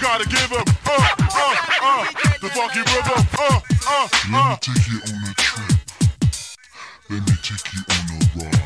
gotta give him, the funky rhythm, Let me take you on a trip. Let me take you on a ride.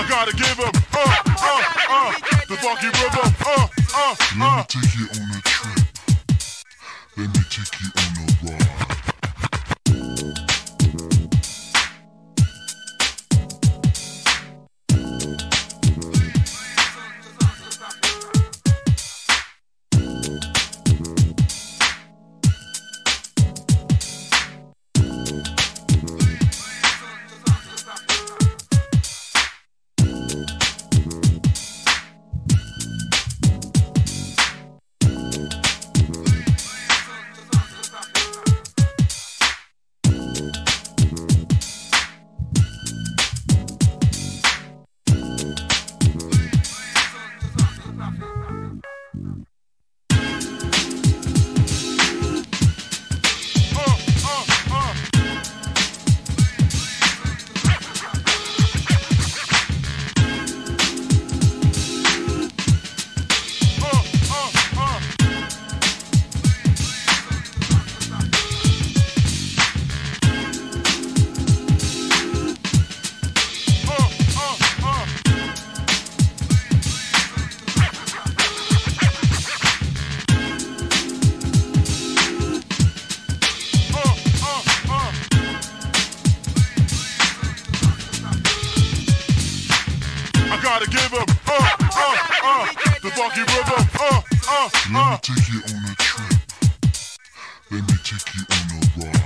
Gotta give him, the funky rhythm, Let me take you on a trip. Let me take you on a ride. Gotta give him, the funky rhythm, Let me take you on a trip. Let me take you on a ride.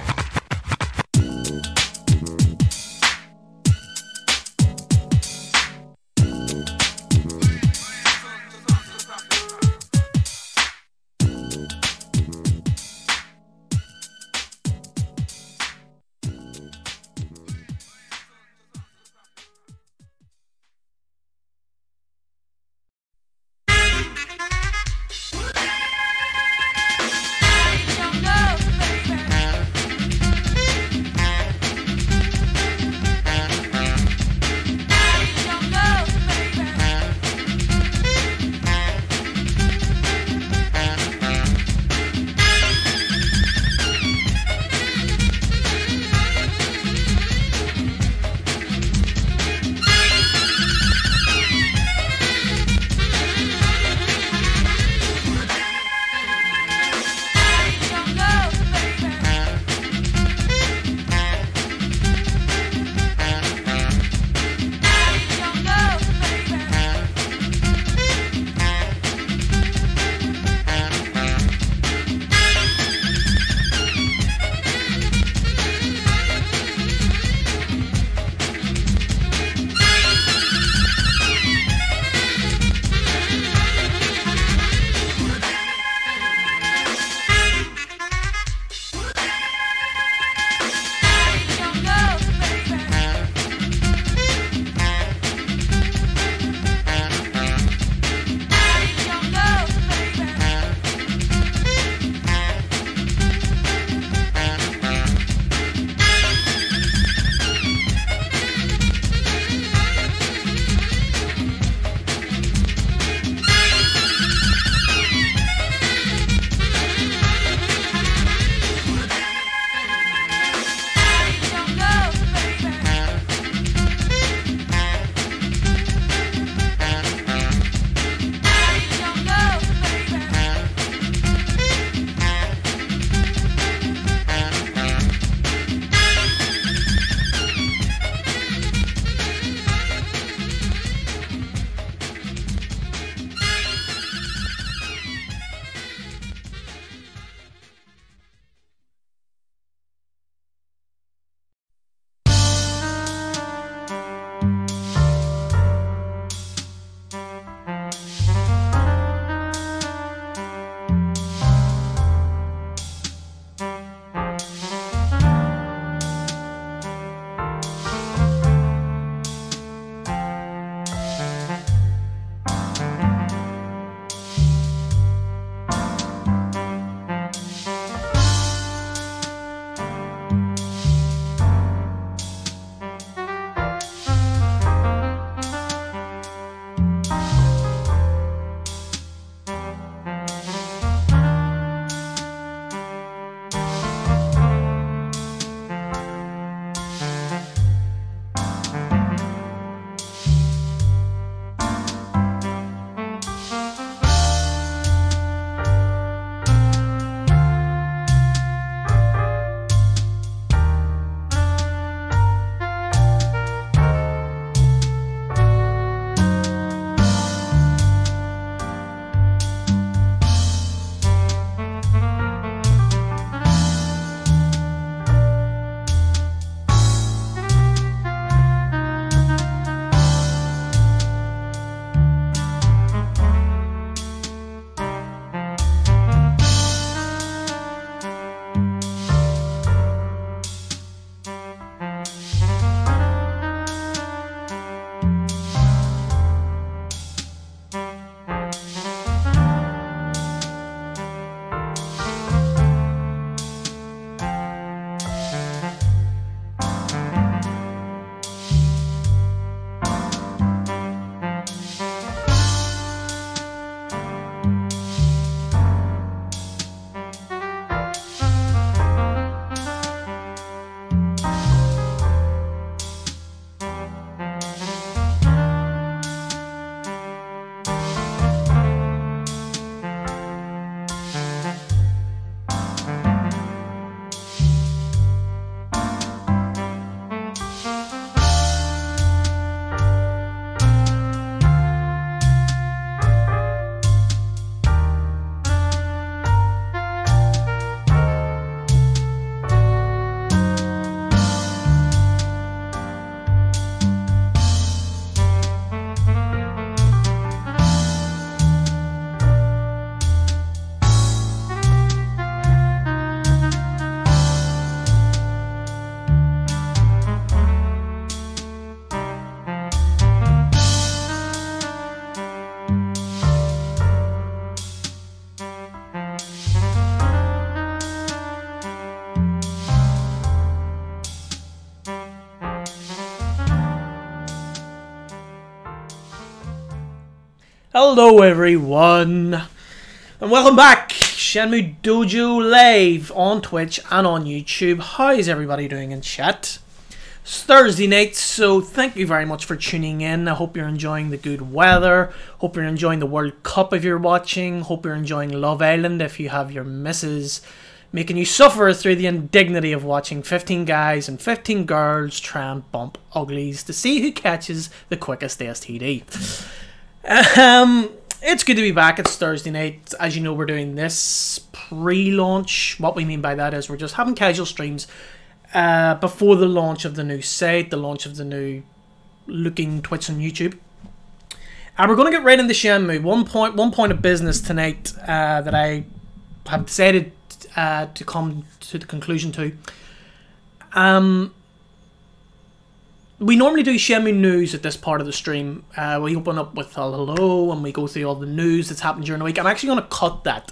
Hello everyone, and welcome back! Shenmue Dojo live on Twitch and on YouTube. How is everybody doing in chat? It's Thursday night, so thank you very much for tuning in. I hope you're enjoying the good weather. Hope you're enjoying the World Cup if you're watching. Hope you're enjoying Love Island if you have your missus making you suffer through the indignity of watching 15 guys and 15 girls try and bump uglies to see who catches the quickest STD. It's good to be back. It's Thursday night. As you know, we're doing this pre-launch. What we mean by that is we're just having casual streams before the launch of the new site, the launch of the new looking Twitch and YouTube. And we're going to get right into Shenmue. One point of business tonight that I have decided to come to the conclusion to. We normally do Shenmue news at this part of the stream. We open up with a hello and we go through all the news that's happened during the week. I'm actually going to cut that.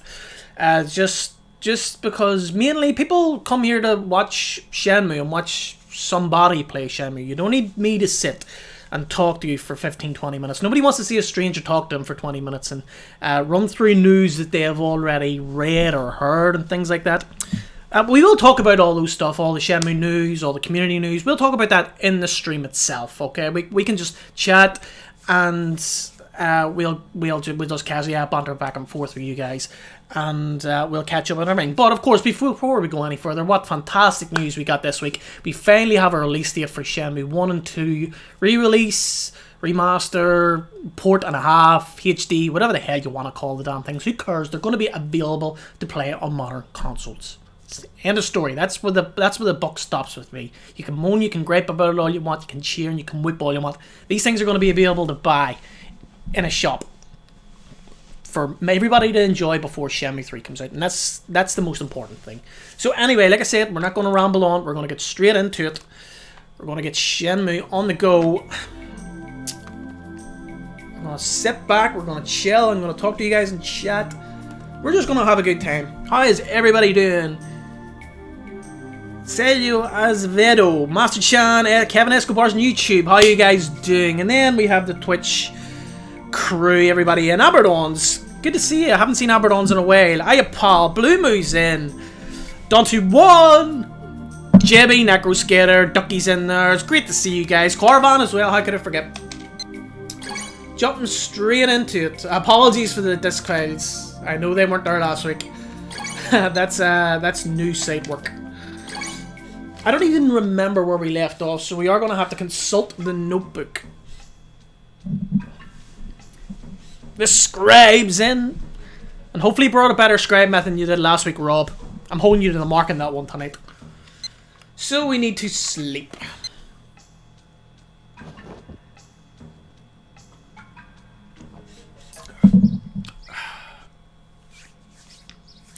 Just because mainly people come here to watch Shenmue and watch somebody play Shenmue. You don't need me to sit and talk to you for 15-20 minutes. Nobody wants to see a stranger talk to them for 20 minutes and run through news that they have already read or heard and things like that. We will talk about all those stuff, all the Shenmue news, all the community news. We'll talk about that in the stream itself, okay? We can just chat and we'll just casually banter back and forth with you guys, and we'll catch up on everything. But of course, before we go any further, what fantastic news we got this week. We finally have a release date for Shenmue 1 and 2, re-release, remaster, port and a half, HD, whatever the hell you want to call the damn things. Who cares? They're going to be available to play on modern consoles. End of story. That's where the buck stops with me. You can moan, you can gripe about it all you want, you can cheer and you can whip all you want. These things are going to be available to buy in a shop for everybody to enjoy before Shenmue 3 comes out, and that's the most important thing. So anyway, like I said, we're not going to ramble on. We're going to get straight into it. We're going to get Shenmue on the go. I'm going to sit back. We're going to chill. I'm going to talk to you guys in chat. We're just going to have a good time. How is everybody doing? Celio Azevedo, Master Chan, Kevin Escobar's on YouTube. How are you guys doing? And then we have the Twitch crew, everybody in. Aberdons, good to see you. I haven't seen Aberdons in a while. Hiya, pal. Blue Moo's in. Dante1, Jebby, Necro Skater, Ducky's in there. It's great to see you guys. Corvan as well. How could I forget? Jumping straight into it. Apologies for the disc files. I know they weren't there last week. That's new site work. I don't even remember where we left off, so we are going to have to consult the notebook. The scribe's in. And hopefully you brought a better scribe method than you did last week, Rob. I'm holding you to the mark on that one tonight. So we need to sleep.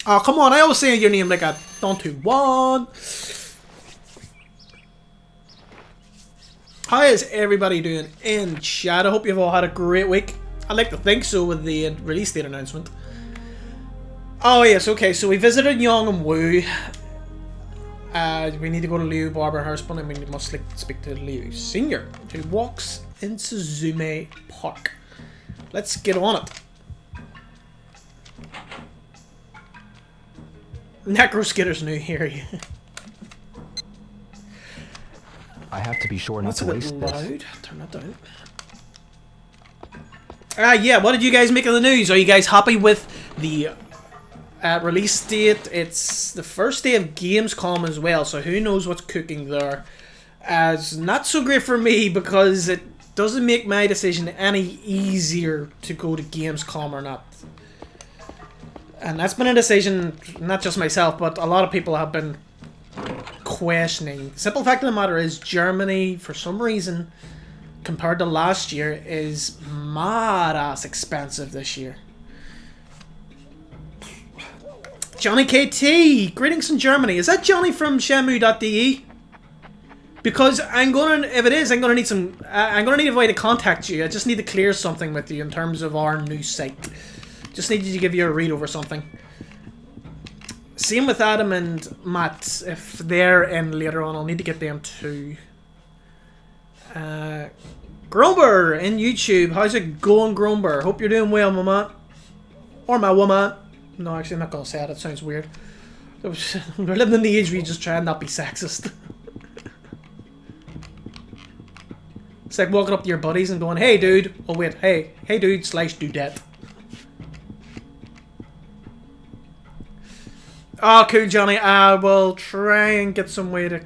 Oh, come on. I always say your name like a Dante1. How is everybody doing in chat? I hope you've all had a great week. I'd like to think so with the release date announcement. Oh yes, okay, so we visited Young and Wu. We need to go to Liu Barber Hurstman and we must speak to Liu Senior, who walks in Suzume Park. Let's get on it. Necro Skitter's new here. I have to be sure not to waste this. Turn that down. Yeah, what did you guys make of the news? Are you guys happy with the release date? It's the first day of Gamescom as well, so who knows what's cooking there. It's not so great for me because it doesn't make my decision any easier to go to Gamescom or not. And that's been a decision, not just myself, but a lot of people have been questioning. The simple fact of the matter is Germany, for some reason, compared to last year, is mad-ass expensive this year. Johnny KT, greetings from Germany. Is that Johnny from Shenmue.de? Because if it is, I'm gonna need a way to contact you. I just need to clear something with you in terms of our new site. Just need to give you a read over something. Same with Adam and Matt. If they're in later on, I'll need to get them too. Grumber in YouTube. How's it going, Grumber? Hope you're doing well, my man. Or my woman. No, actually, I'm not going to say that. It sounds weird. We're living in the age where you just try and not be sexist. It's like walking up to your buddies and going, hey, dude. Oh, wait. Hey dude, / dudette. Oh, cool, Johnny. I will try and get some way to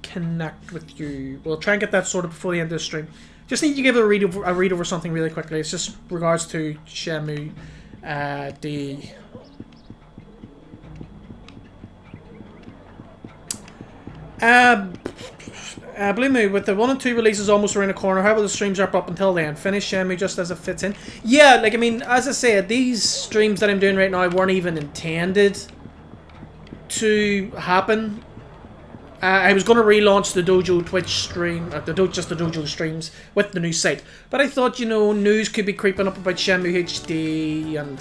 connect with you. We'll try and get that sorted before the end of the stream. Just need to give a read over something really quickly. It's just regards to Shenmue. Blue Moon, with the 1 and 2 releases almost around the corner, how will the streams wrap up until then? Finish Shenmue just as it fits in? Yeah, like, I mean, as I said, these streams that I'm doing right now weren't even intended to happen. I was going to relaunch the Dojo Twitch stream, just the Dojo streams with the new site. But I thought, you know, news could be creeping up about Shenmue HD, and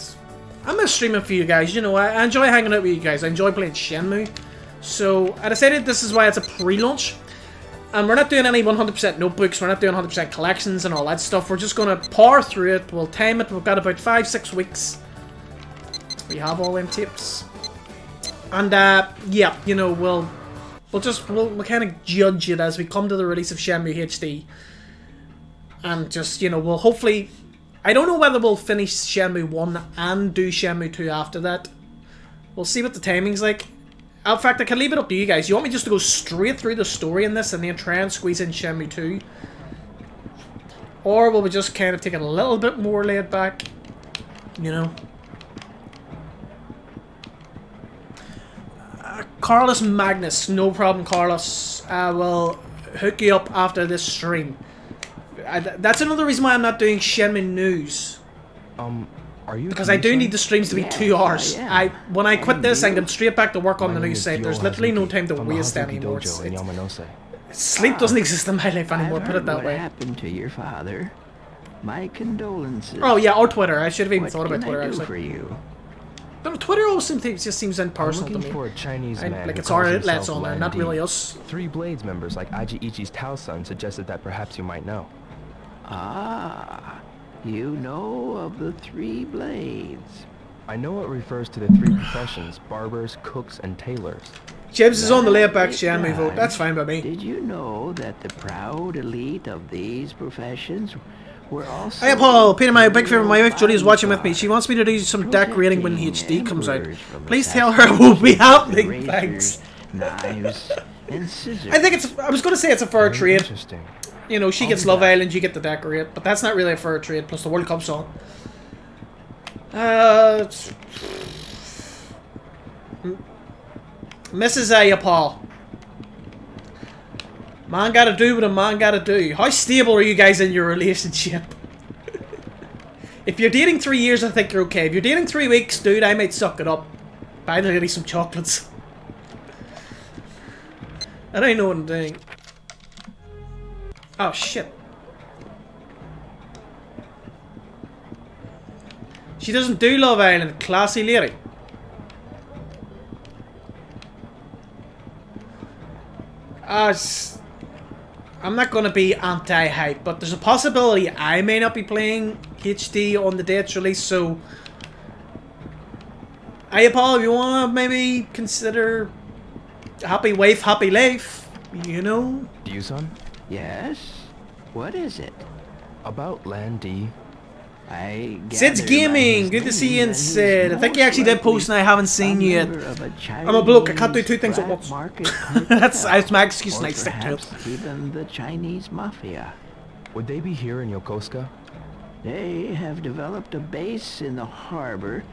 I'm going to stream it for you guys. You know, I enjoy hanging out with you guys. I enjoy playing Shenmue. So I decided this is why it's a pre-launch. And we're not doing any 100% notebooks, we're not doing 100% collections and all that stuff. We're just going to power through it, we'll time it, we've got about 5-6 weeks. We have all them tapes. And, yeah, you know, we'll kind of judge it as we come to the release of Shenmue HD. And just, you know, we'll hopefully... I don't know whether we'll finish Shenmue 1 and do Shenmue 2 after that. We'll see what the timing's like. In fact, I can leave it up to you guys. You want me just to go straight through the story in this and then try and squeeze in Shenmue 2? Or will we just kind of take it a little bit more laid back? You know? Carlos Magnus. No problem, Carlos. I will hook you up after this stream. That's another reason why I'm not doing Shenmue news. Are you? Because I do need the streams to be 2 hours. When I quit this, I'm going straight back to work on the new site. There's literally no time to waste anymore. Sleep doesn't exist in my life anymore, put it that way. What happened to your father? My condolences. Oh yeah, or Twitter. I should have even thought about Twitter What can I do actually. for you? No, Twitter always just seems impersonal to me. For a Chinese man like who it's our calls outlets himself on there, Lan not Di. really us. 3 Blades members like Aji-Ichi's Tao-san suggested that perhaps you might know. Ah, you know of the 3 Blades. I know it refers to the 3 professions, barbers, cooks, and tailors. Jibs is on the layback Shenmue vote. That's fine by me. Did you know that the proud elite of these professions were also... Hey Paul, Peter, my big favourite. My wife Julie is watching with me. She wants me to do some decorating when HD comes out. Please tell her it will be happening. Thanks. Knives and scissors. I think it's... I was going to say it's a fair trade. Interesting. You know, she gets Love Island, you get to decorate. But that's not really a fair trade, plus the World Cup's on. Mrs. Paul. Man gotta do what a man gotta do. How stable are you guys in your relationship? If you're dating 3 years, I think you're okay. If you're dating 3 weeks, dude, I might suck it up. Buy the lady some chocolates. I don't know what I'm doing. Oh, shit. She doesn't do Love Island. Classy lady. I'm not going to be anti-hype, but there's a possibility I may not be playing HD on the day it's released, so... Hey, Paul, if you want to maybe consider happy wife, happy life, you know? Ryu-san? Yes? What is it? About Lan Di. Sid's Gaming, good to see you, Sid. I think you actually did post and I haven't seen you yet. I'm a bloke, I can't do 2 things at once. That's my excuse and I stick to it. Even the Chinese mafia. Would they be here in Yokosuka? They have developed a base in the harbor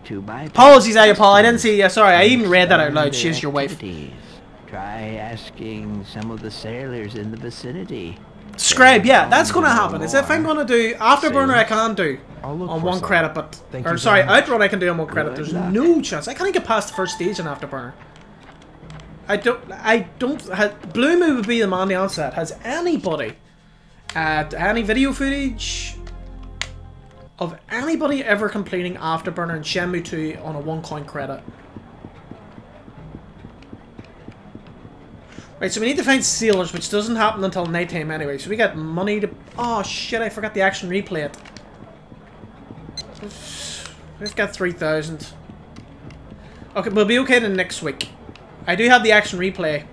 to bypass... Apologies, Paul, I didn't see you. Sorry, I even read that out loud. She's your wife. Try asking some of the sailors in the vicinity. Scribe, yeah, that's gonna happen. Is if I'm gonna do Afterburner, I can do on 1 credit, but or sorry, Outrun I can do on 1 credit. There's no chance. I can't get past the first stage on Afterburner. I don't. Blue Moon would be the man to answer that. Has anybody, any video footage of anybody ever completing Afterburner and Shenmue 2 on a 1 coin credit? Right, so we need to find sailors, which doesn't happen until nighttime anyway. So we got money to... Oh shit, I forgot the action replay it. We've got 3,000. Okay, we'll be okay then next week. I do have the action replay.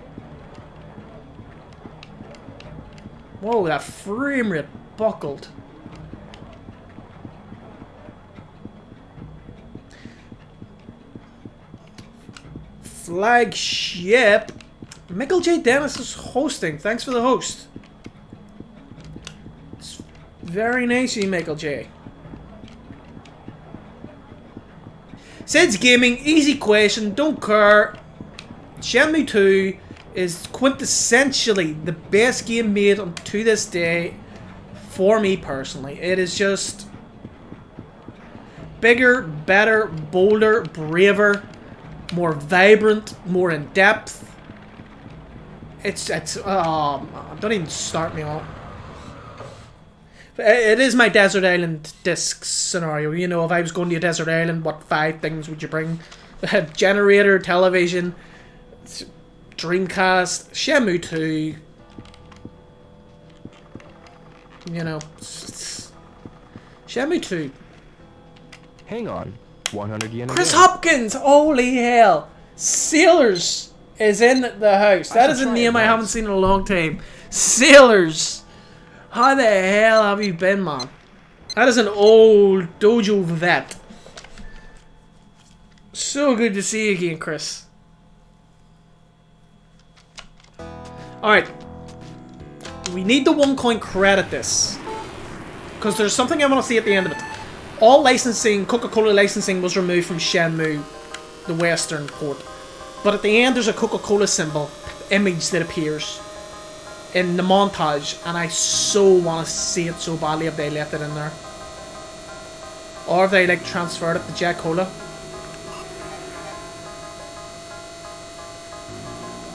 Whoa, that frame rate buckled. Flagship. Michael J. Dennis is hosting. Thanks for the host. It's very nice of you, Michael J. Sid's Gaming, easy question, don't care. Shenmue 2 is quintessentially the best game made to this day for me personally. It is just bigger, better, bolder, braver, more vibrant, more in depth. Don't even start me on. It is my Desert Island disc scenario. You know, if I was going to a desert island, what 5 things would you bring? Generator, television, Dreamcast, Shenmue 2. You know, Shenmue 2. Hang on. 100 yen Chris again. Hopkins! Holy hell! Sailors is in the house. That is a name I haven't seen in a long time. Sailors! How the hell have you been, man? That is an old dojo vet. So good to see you again, Chris. Alright. We need the 1 coin credit this. Because there's something I want to see at the end of it. All licensing, Coca-Cola licensing was removed from Shenmue, the Western port. But at the end there's a Coca-Cola symbol, image that appears in the montage, and I so want to see it so badly if they left it in there. Or if they like transferred it to Jack Cola.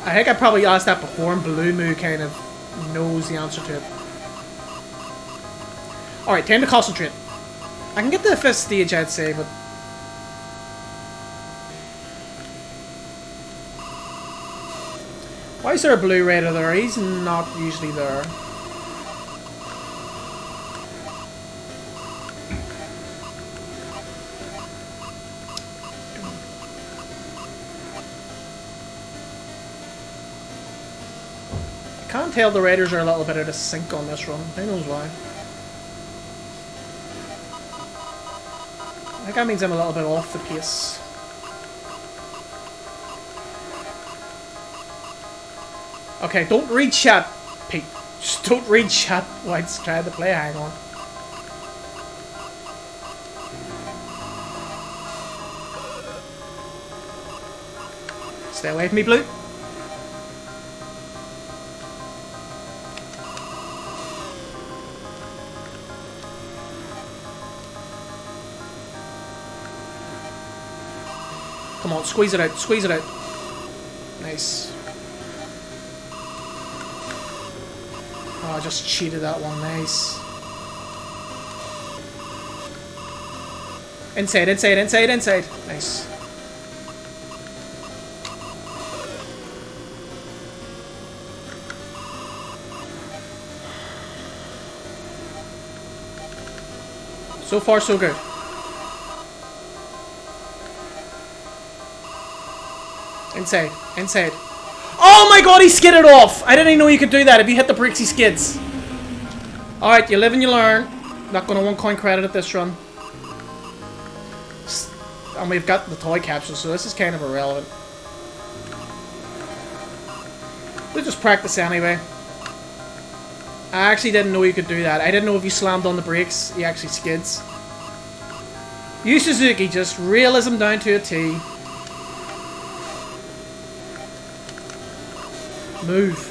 I think I probably asked that before and Blue Moo kind of knows the answer to it. Alright, time to concentrate. I can get to the 5th stage, I'd say, but... Why is there a Blue Raider there? He's not usually there. I can't tell the Raiders are a little bit out of sync on this run. Who knows why. I think that means I'm a little bit off the pace. Okay, don't read chat, Pete. Just don't read chat while it's trying to play. Hang on. Stay away from me, Blue. Come on, squeeze it out, squeeze it out. Nice. Oh, I just cheated that one, nice. Inside, inside, inside, inside. Nice. So far, so good. Inside, inside. Oh my god, he skidded off! I didn't even know you could do that. If you hit the brakes, he skids. Alright, you live and you learn. Not gonna 1 coin credit at this run. And we've got the toy capsule, so this is kind of irrelevant. We'll just practice anyway. I actually didn't know you could do that. I didn't know if you slammed on the brakes, he actually skids. Yu Suzuki, just realism down to a T. Move.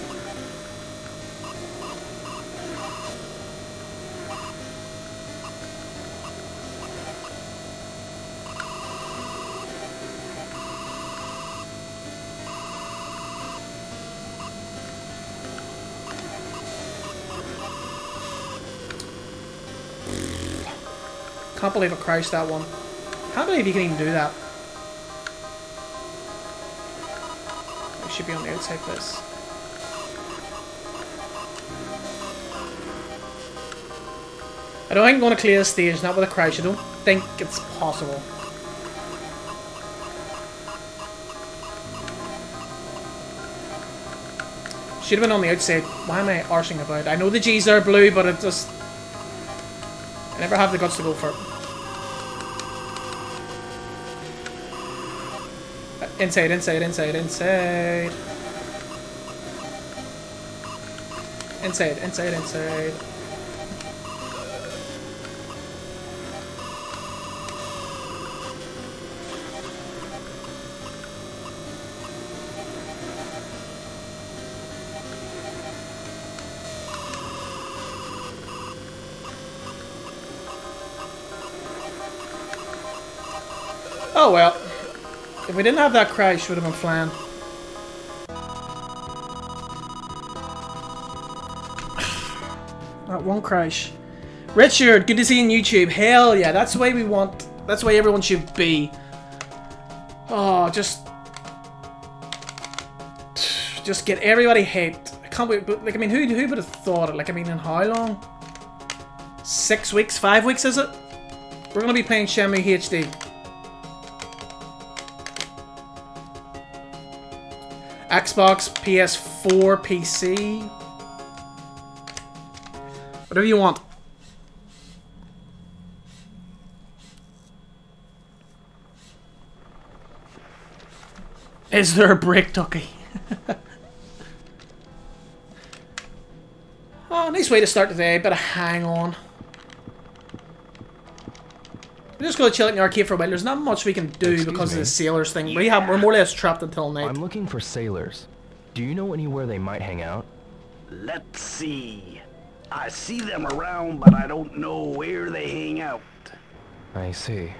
Can't believe I crashed that one. Can't believe you can even do that. I should be on the outside for this. I don't think I'm going to clear the stage, not with a crash. I don't think it's possible. Should have been on the outside. Why am I arsing about? I know the G's are blue, but it just... I never have the guts to go for it. Inside, inside, inside, inside. Inside, inside, inside. Oh well. If we didn't have that crash, would have been flying. That one crash. Richard, good to see you on YouTube. Hell yeah, that's the way we want. That's the way everyone should be. Oh, just get everybody hyped. I can't wait. But like, I mean, who would have thought it? Like, I mean, in how long? 6 weeks? 5 weeks? Is it? We're gonna be playing Shenmue HD. Xbox, PS4, PC. Whatever you want. Is there a break, Ducky? Oh, nice way to start the day. Bit of hang on. We're just going to chill in the arcade for a while. There's not much we can do because of the sailors thing. Yeah. We're more or less trapped until night. I'm looking for sailors. Do you know anywhere they might hang out? Let's see. I see them around, but I don't know where they hang out. I see.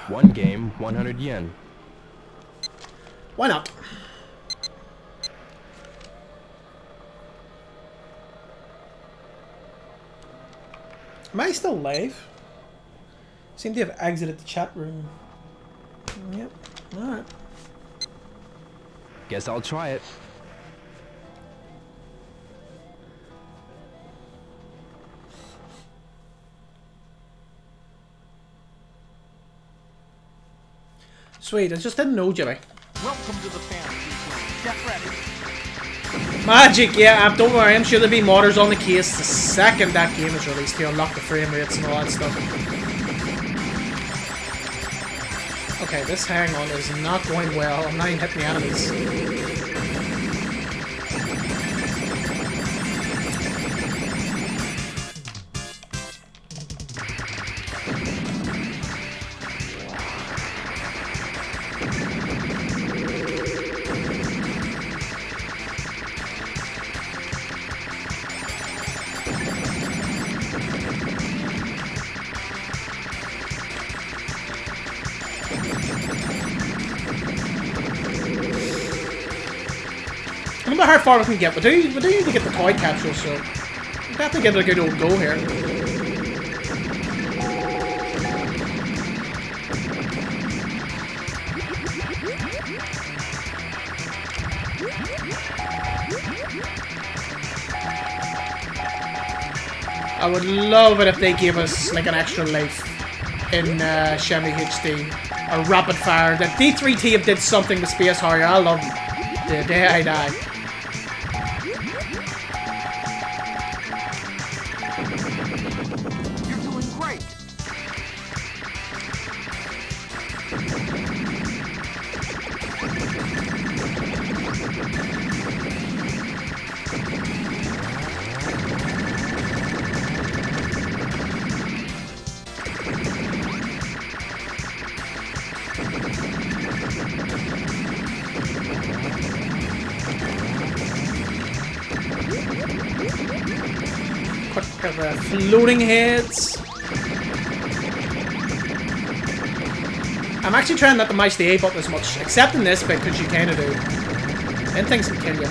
One game, 100 yen. Why not? Am I still live? Seem to have exited the chat room. Yep. Alright. Guess I'll try it. Sweet, I just didn't know, Jimmy. Welcome to the fantasy. Get ready. Magic, yeah, don't worry, I'm sure there'll be modders on the case the second that game is released to unlock the frame rates and all that stuff. Okay, this hang on is not going well. I'm not even hitting the enemies. I don't know how far we can get, but we do need to get the toy capsule, so we have to give it a good old go here. I would love it if they gave us like an extra life in Shenmue HD, a rapid fire. That D3T have did something with Space Harrier. I love the day I die. You're doing great. Got the floating heads. I'm actually trying not to mash the A button as much, except in this bit, because you kind of do. Then things can kill you.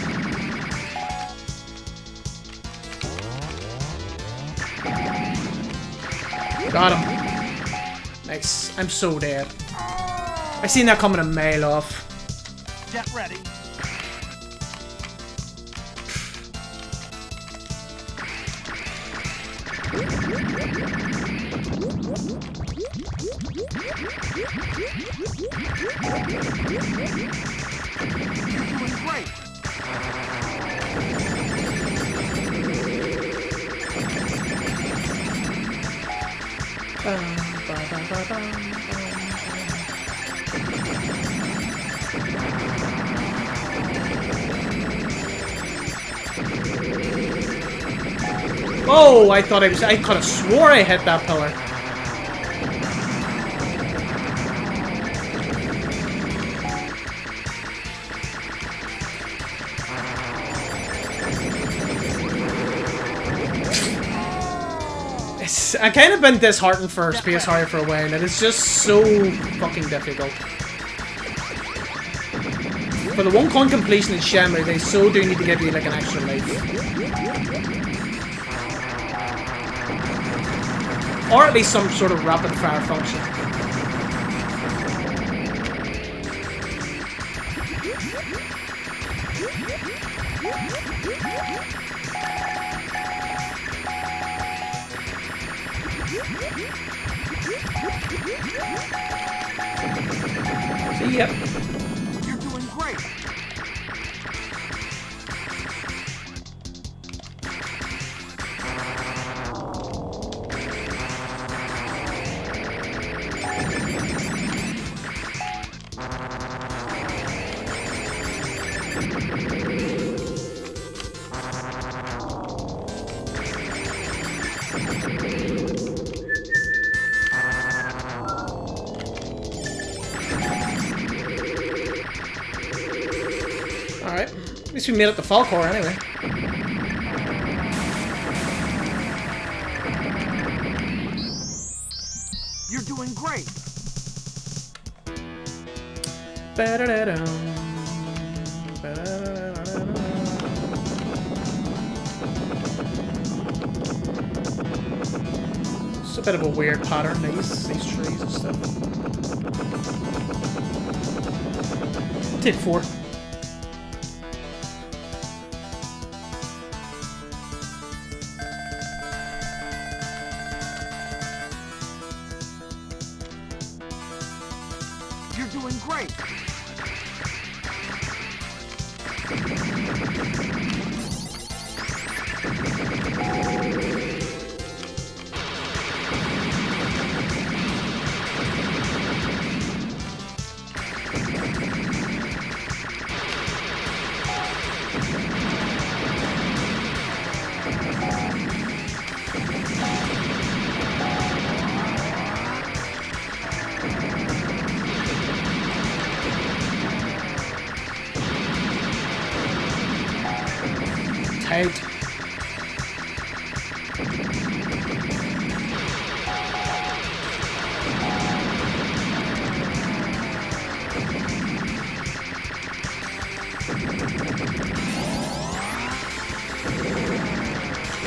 Got him. Nice. I'm so dead. I seen that coming a mile off. Get ready. Oh, I thought I could have swore I hit that pillar. I kind of been disheartened for Space Harrier for a while, and it's just so fucking difficult. For the one con completion in Shenmue, they so do need to give you like an extra life. Or at least some sort of rapid fire function. See ya. You're doing great. Alright. At least we made it to Falcor anyway. You're doing great. It's a bit of a weird pattern, these trees and stuff. Take 4. You're doing great. Tight.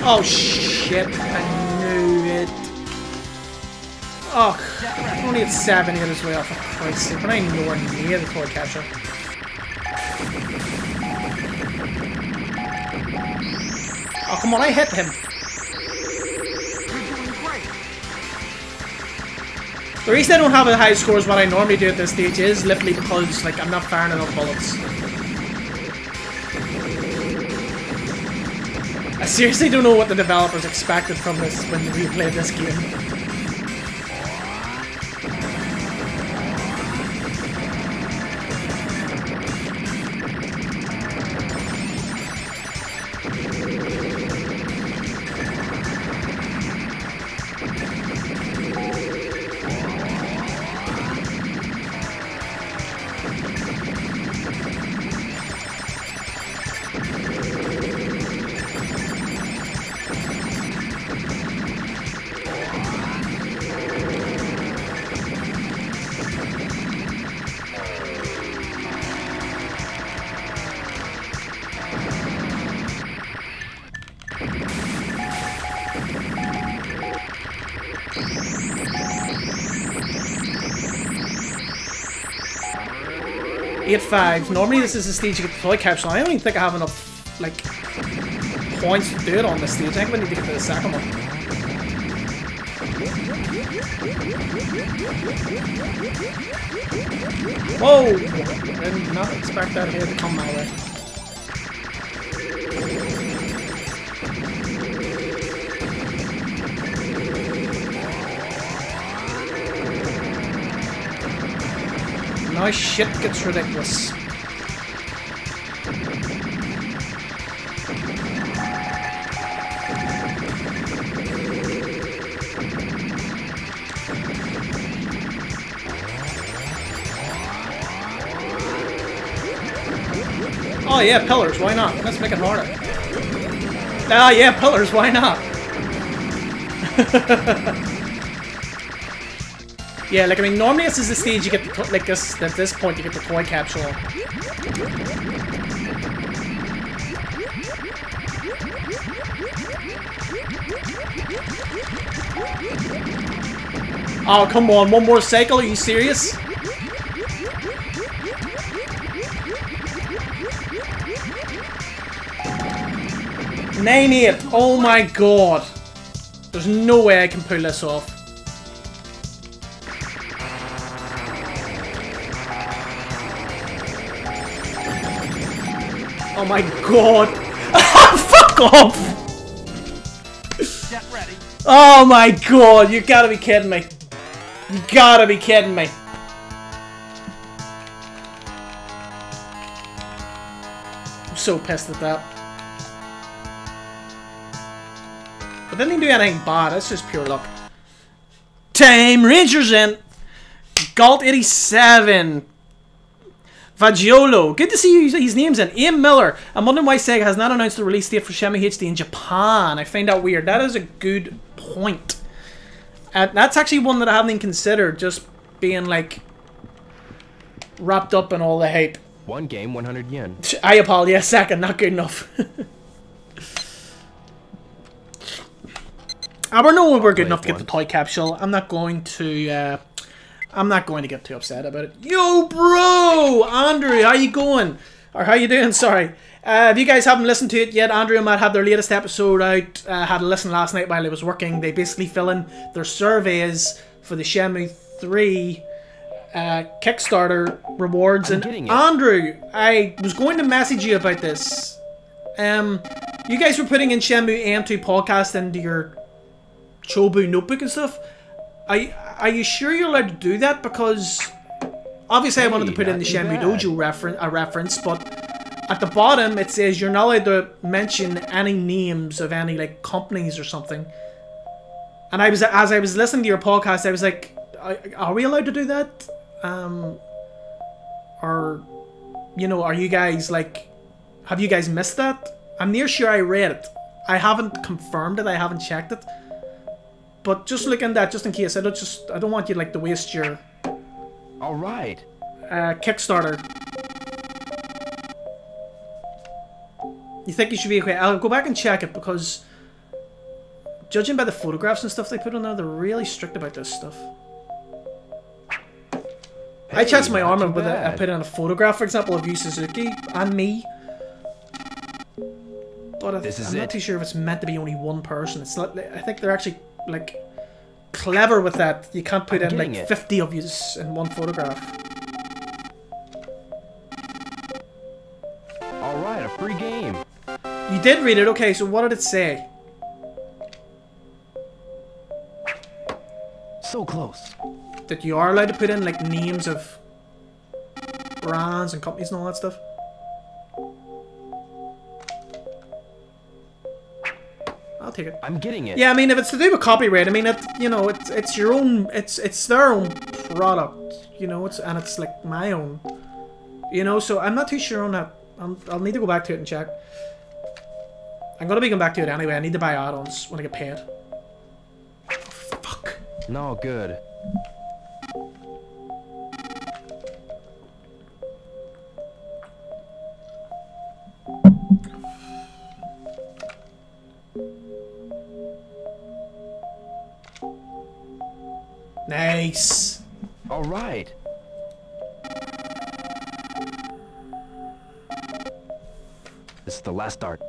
Oh shit, I knew it. Oh, only at 7 hit his way off, for Christ's sake, but I ain't nowhere near the toy catcher. Oh, come on, I hit him. The reason I don't have a high score as what I normally do at this stage is literally because, like, I'm not firing enough bullets. I seriously don't know what the developers expected from this when they replayed this game. Eight-5. Normally this is the stage you get the toy capsule. I don't even think I have enough, like, points to do it on this stage. I think we need to get to the second one. Whoa! I did not expect that head to come my way. Now shit gets ridiculous. Oh yeah, pillars, why not? Let's make it harder. Ah yeah, pillars, why not? Yeah, like I mean, normally this is the stage you get the like this. At this point, you get the toy capsule. Oh come on, one more cycle? Are you serious? Name it! Oh my god! There's no way I can pull this off. Oh my god! Fuck off! Get ready. Oh my god! You gotta be kidding me! You gotta be kidding me! I'm so pissed at that. But didn't he do anything bad? That's just pure luck. Time Rangers in. Galt 87. Vagiolo. Good to see you. His name's in. Ian Miller. I'm wondering why Sega has not announced the release date for Shenmue HD in Japan. I find that weird. That is a good point. That's actually one that I haven't even considered. Just being like wrapped up in all the hype. One game, 100 yen. I apologize. Second, not good enough. We're good enough to get the toy capsule. I'm not going to get too upset about it. Yo, bro! Andrew, how you going? Or how you doing, sorry. If you guys haven't listened to it yet, Andrew and Matt have their latest episode out. Had a listen last night while I was working. They basically fill in their surveys for the Shenmue 3 Kickstarter rewards. And Andrew, I was going to message you about this. You guys were putting in Shenmue AM2 podcast into your Chobu notebook and stuff. Are you sure you're allowed to do that? Because obviously I wanted to put in the Shenmue Dojo reference, but at the bottom it says you're not allowed to mention any names of any like companies or something. And as I was listening to your podcast, I was like, are we allowed to do that? Or you know, are you guys like, have you guys missed that? I'm near sure I read it. I haven't confirmed it. I haven't checked it. But just look in that, just in case. I don't want you like to waste your all right Kickstarter. You think you should be okay? I'll go back and check it because judging by the photographs and stuff they put on there, they're really strict about this stuff. Hey, I chanced my arm up with it. I put in a photograph, for example, of Yu Suzuki and me. But I'm not too sure if it's meant to be only one person. It's not. I think they're actually like clever with that. You can't put in like 50 of yous in one photograph. Alright, a free game. You did read it, okay, so what did it say? So close. That you are allowed to put in like names of brands and companies and all that stuff? I'll take it. I'm getting it. Yeah, I mean, if it's to do with copyright, I mean, you know, it's your own, it's their own product, you know, and it's like my own, you know. So I'm not too sure on that. I'll need to go back to it and check. I'm gonna be going back to it anyway. I need to buy add-ons when I get paid. Oh, fuck. No good. Nice. All right. This is the last start.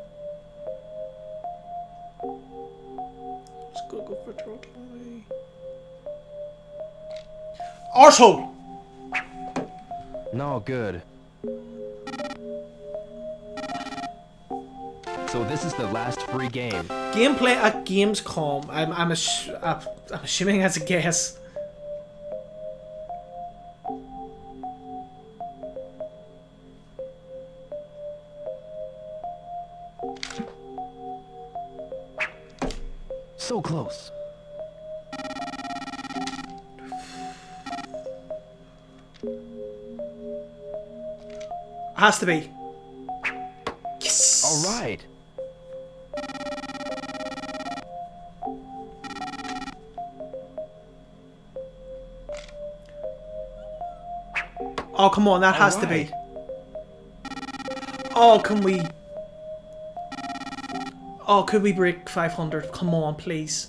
Let's go for throttle. Arsehole! No good. So this is the last free game. Gameplay at Gamescom. I'm assuming that's a guess. So close. Has to be. Yes. All right. Oh, come on, that has to be. Oh, can we... Oh, could we break 500? Come on, please.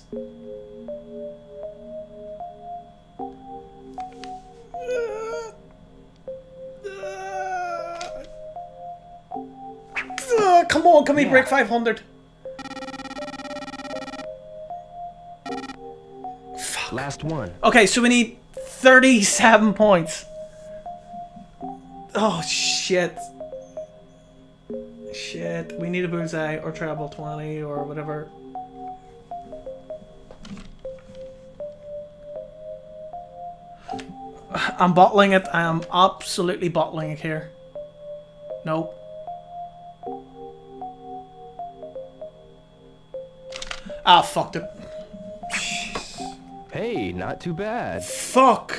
Come on, can we break 500? Fuck. Last one. Okay, so we need 37 points. Oh, shit. Shit. We need a bullseye or treble 20 or whatever. I'm bottling it. I am absolutely bottling it here. Nope. Ah, fucked it. Hey, not too bad. Fuck.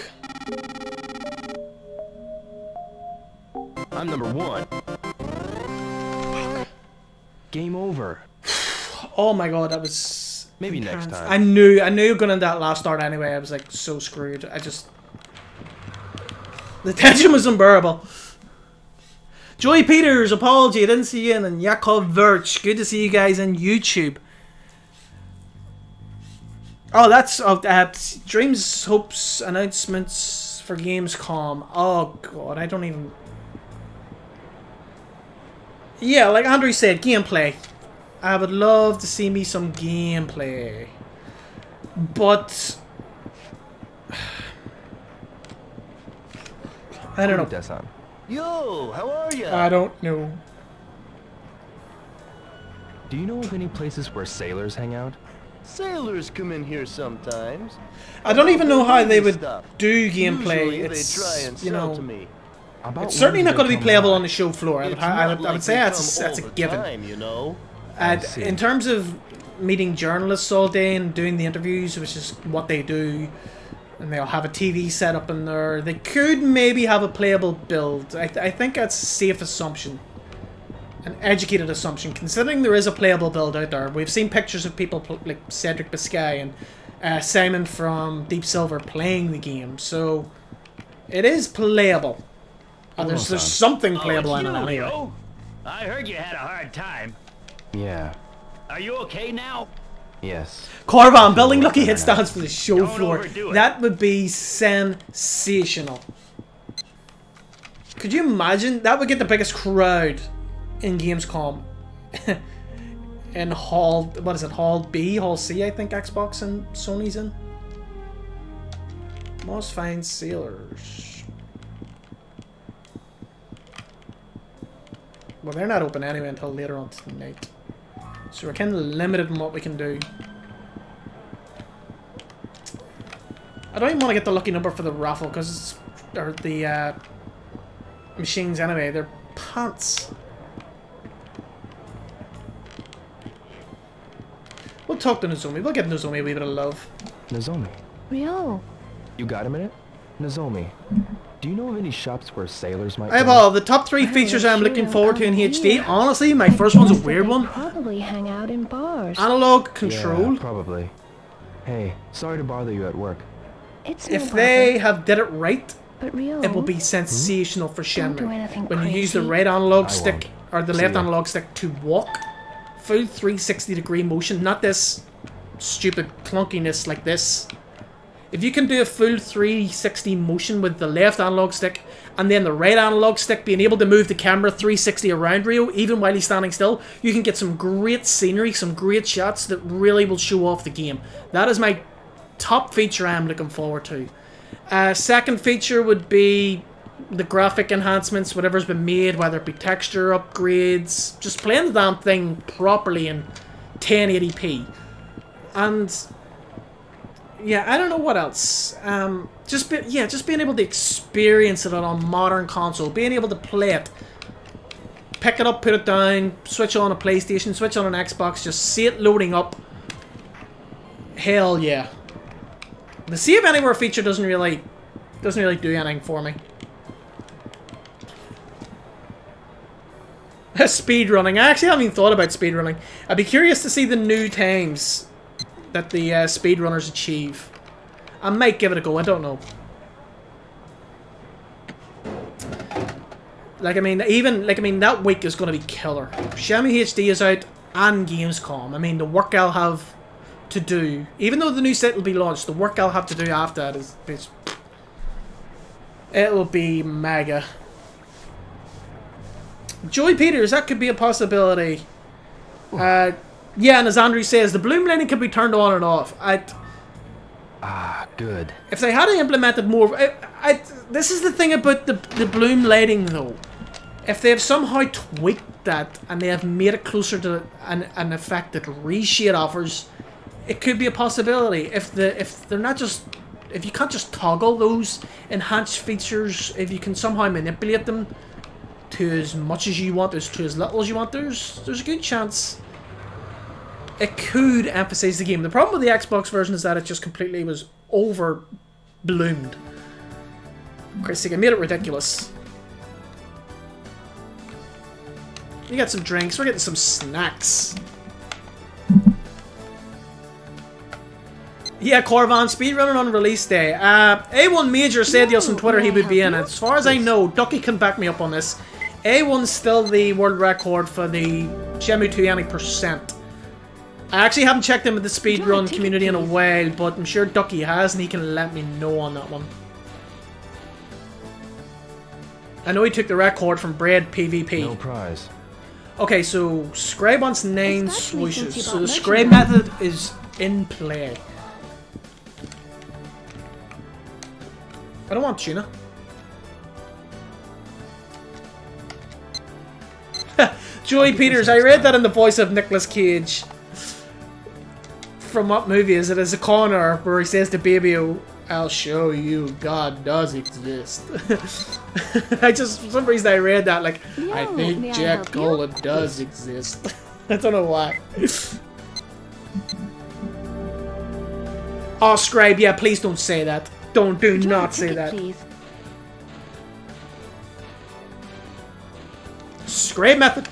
I'm number 1. Game over. Oh my god, that was... Maybe next time. I knew going into that last start anyway. I was like so screwed. I just... The tension was unbearable. Joey Peters, apology, I didn't see you in. And Yakov Virch, good to see you guys on YouTube. Oh, that's dreams, hopes, announcements for Gamescom. Oh god, I don't even... Yeah, like Andrew said, gameplay. I would love to see me some gameplay. But... I don't know. Yo, how are ya? I don't know. Do you know of any places where sailors hang out? Sailors come in here sometimes. I don't even know how they would Stuff. do gameplay. Usually It's, they try and you sell know, to me. it's certainly not going to be playable on the the show floor. I It's would not like say they that's come a all the given. time, you know. And see. in terms of meeting journalists all day and doing the interviews, which is what they do, and they'll have a TV set up in there, they could maybe have a playable build. I think that's a safe assumption. An educated assumption, considering there is a playable build out there. We've seen pictures of people like Cedric Biscay and Simon from Deep Silver playing the game, so it is playable. And there's something playable in it anyway. Leo. I heard you had a hard time. Yeah. Are you okay now? Yes. Corvan building lucky hit stands for the show Don't floor. overdo it. That would be sensational. Could you imagine? That would get the biggest crowd in Gamescom. In Hall, what is it? Hall B, Hall C, I think Xbox and Sony's in. Most fine sailors. Well, they're not open anyway until later on tonight. So we're kind of limited in what we can do. I don't even want to get the lucky number for the raffle because or the machines anyway. They're pants. We'll talk to Nozomi. We'll give Nozomi a wee bit of love. Nozomi. Ryo. You got a minute? Nozomi. Do you know of any shops where sailors might Hey, go? Paul, the top 3 features I'm looking forward to in HD. Honestly, my first one's a weird one. Probably hang out in bars. Analog control. Yeah, probably. Hey, sorry to bother you at work. It's If they have did it right, but Ryo, it will be sensational for Don't do Shenmue. anything When you use the crazy. right analog I stick won't. or the See left ya. analog stick to walk, full 360-degree motion, not this stupid clunkiness like this. If you can do a full 360 motion with the left analog stick and then the right analog stick being able to move the camera 360 around Ryo even while he's standing still, you can get some great scenery, some great shots that really will show off the game. That is my top feature I am looking forward to. Second feature would be the graphic enhancements, whatever's been made, whether it be texture upgrades, just playing the damn thing properly in 1080p. And yeah, I don't know what else. Just being able to experience it on a modern console, being able to play it, pick it up, put it down, switch on a PlayStation, switch on an Xbox, just see it loading up. Hell yeah. The Save Anywhere feature doesn't really do anything for me. Speedrunning. I actually haven't even thought about speedrunning. I'd be curious to see the new times that the speedrunners achieve. I might give it a go, I don't know. Like, I mean, that week is going to be killer. Shenmue HD is out and Gamescom. I mean, the work I'll have to do, even though the new set will be launched, the work I'll have to do after that is it'll be mega. Joey Peters, that could be a possibility. Yeah, and as Andrew says, the bloom lighting can be turned on and off. Good. If they had implemented more, this is the thing about the bloom lighting though. If they have somehow tweaked that and they have made it closer to an effect that Reshade offers, it could be a possibility. If they're not just, if you can't just toggle those enhanced features, if you can somehow manipulate them to as much as you want, to as little as you want, there's a good chance it could emphasize the game. The problem with the Xbox version is that it just completely was over bloomed. Christy, I made it ridiculous. We got some drinks, we're getting some snacks. Yeah, Corvan, speedrunning on release day. A1 Major said yes on Twitter he would be in it. As far as I know, Ducky can back me up on this. A1's still the world record for the Shenmue 2 any percent. I actually haven't checked in with the speedrun community in a while, but I'm sure Ducky has and he can let me know on that one. I know he took the record from Bread PvP. No prize. Okay, so Scribe wants 9 swooshes. So the Scribe method is in play. I don't want tuna. Joey Peters, I read that in the voice of Nicolas Cage. From what movie is it? As a corner where he says to Baby, I'll show you God does exist. I just, for some reason I read that like, I think Jack Cola does exist. I don't know why. Oh, Scribe, yeah, please don't say that. Do not say that. Please. Scribe method.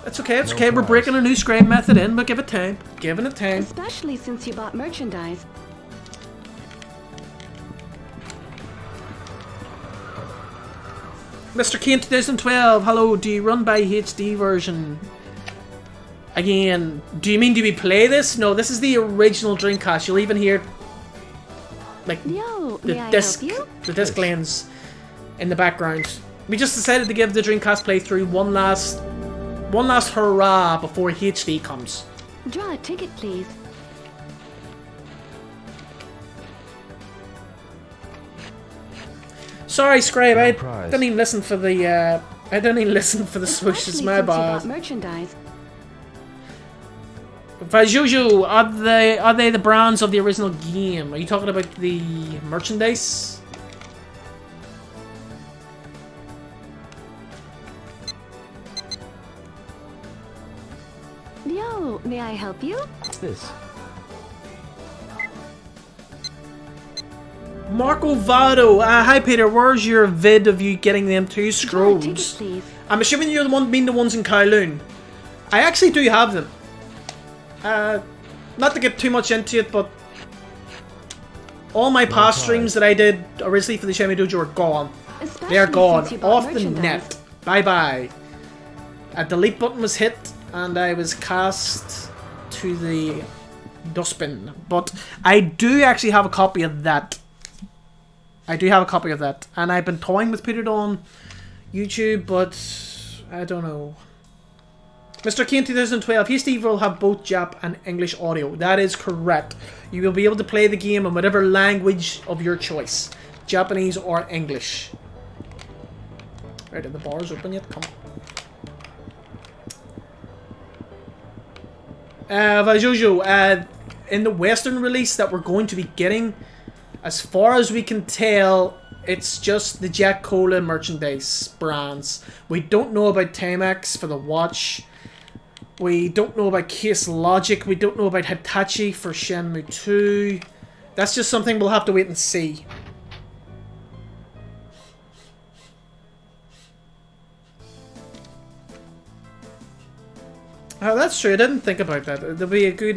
That's okay, it's okay. We're breaking a new scribe method in, but give it time. Giving it time. Especially since you bought merchandise. Mr. Kane 2012, hello, do you run by HD version? Again, do you mean do we play this? No, this is the original Dreamcast. You'll even hear like the disc lanes in the background. We just decided to give the Dreamcast playthrough one last hurrah before HD comes. Draw a ticket, please. Sorry, Scribe, I didn't even listen for the swooshes, my bad. Merchandise. Vajuju, are they the brands of the original game? Are you talking about the merchandise? Yo, may I help you? What's this? Marco Vado, hi Peter, where's your vid of you getting them 2 scrolls? Ticket, please. I'm assuming you're the one being the ones in Kowloon. I actually do have them. Not to get too much into it, but all my past streams that I did originally for the Shenmue Dojo are gone. They are gone. Off the net. Bye bye. A delete button was hit and I was cast to the dustbin. But I do actually have a copy of that. And I've been toying with putting it on YouTube, but I don't know. Mr. Kane 2012, HD will have both Jap and English audio. That is correct. You will be able to play the game in whatever language of your choice. Japanese or English. Right, are the bars open yet? Come on. Vajojo, in the Western release that we're going to be getting, as far as we can tell, it's just the Jack Cola merchandise brands. We don't know about Timex for the watch. We don't know about Case Logic. We don't know about Hitachi for Shenmue 2. That's just something we'll have to wait and see. Oh, that's true. I didn't think about that. There'll be a good,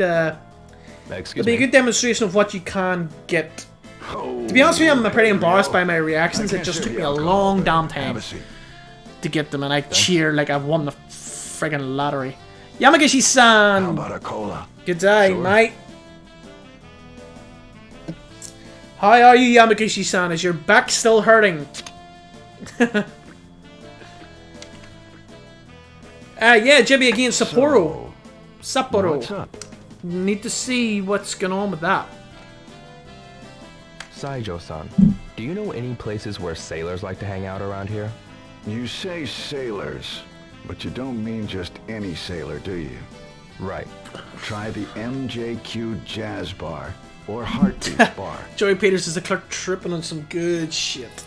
demonstration of what you can get. To be honest with you, I'm pretty embarrassed by my reactions. It just took me a long damn time to get them, and I cheer like I've won the friggin' lottery. Yamagishi-san! How about a cola? Good day, mate. How are you, Yamagishi-san? Is your back still hurting? Yeah, Jimmy against Sapporo. Sapporo. What's up? Need to see what's going on with that. Saijo-san, do you know any places where sailors like to hang out around here? You say sailors, but you don't mean just any sailor, do you? Right. Try the MJQ Jazz Bar or Heartbeats Bar. Joey Peters is a clerk tripping on some good shit.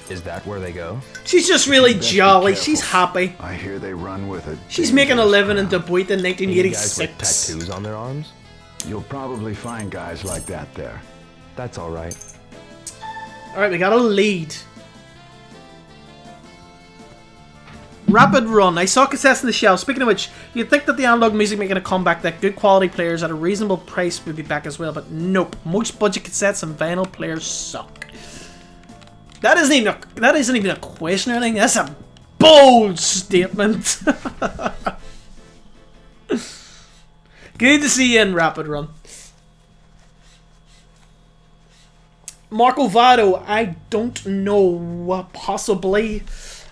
Is that where they go? She's just really jolly. She's happy. I hear they run with it. She's making a living in Dubuque in Any guys with 1986. tattoos on their arms? You'll probably find guys like that there. That's alright. Alright, we got a lead. Rapid Run. I saw cassettes on the shelf. Speaking of which, you'd think that the analog music making a comeback, that good quality players at a reasonable price would be back as well, but nope. Most budget cassettes and vinyl players suck. That isn't even a question or anything. That's a bold statement. Good to see you in Rapid Run. Marco Vado, I don't know. Possibly.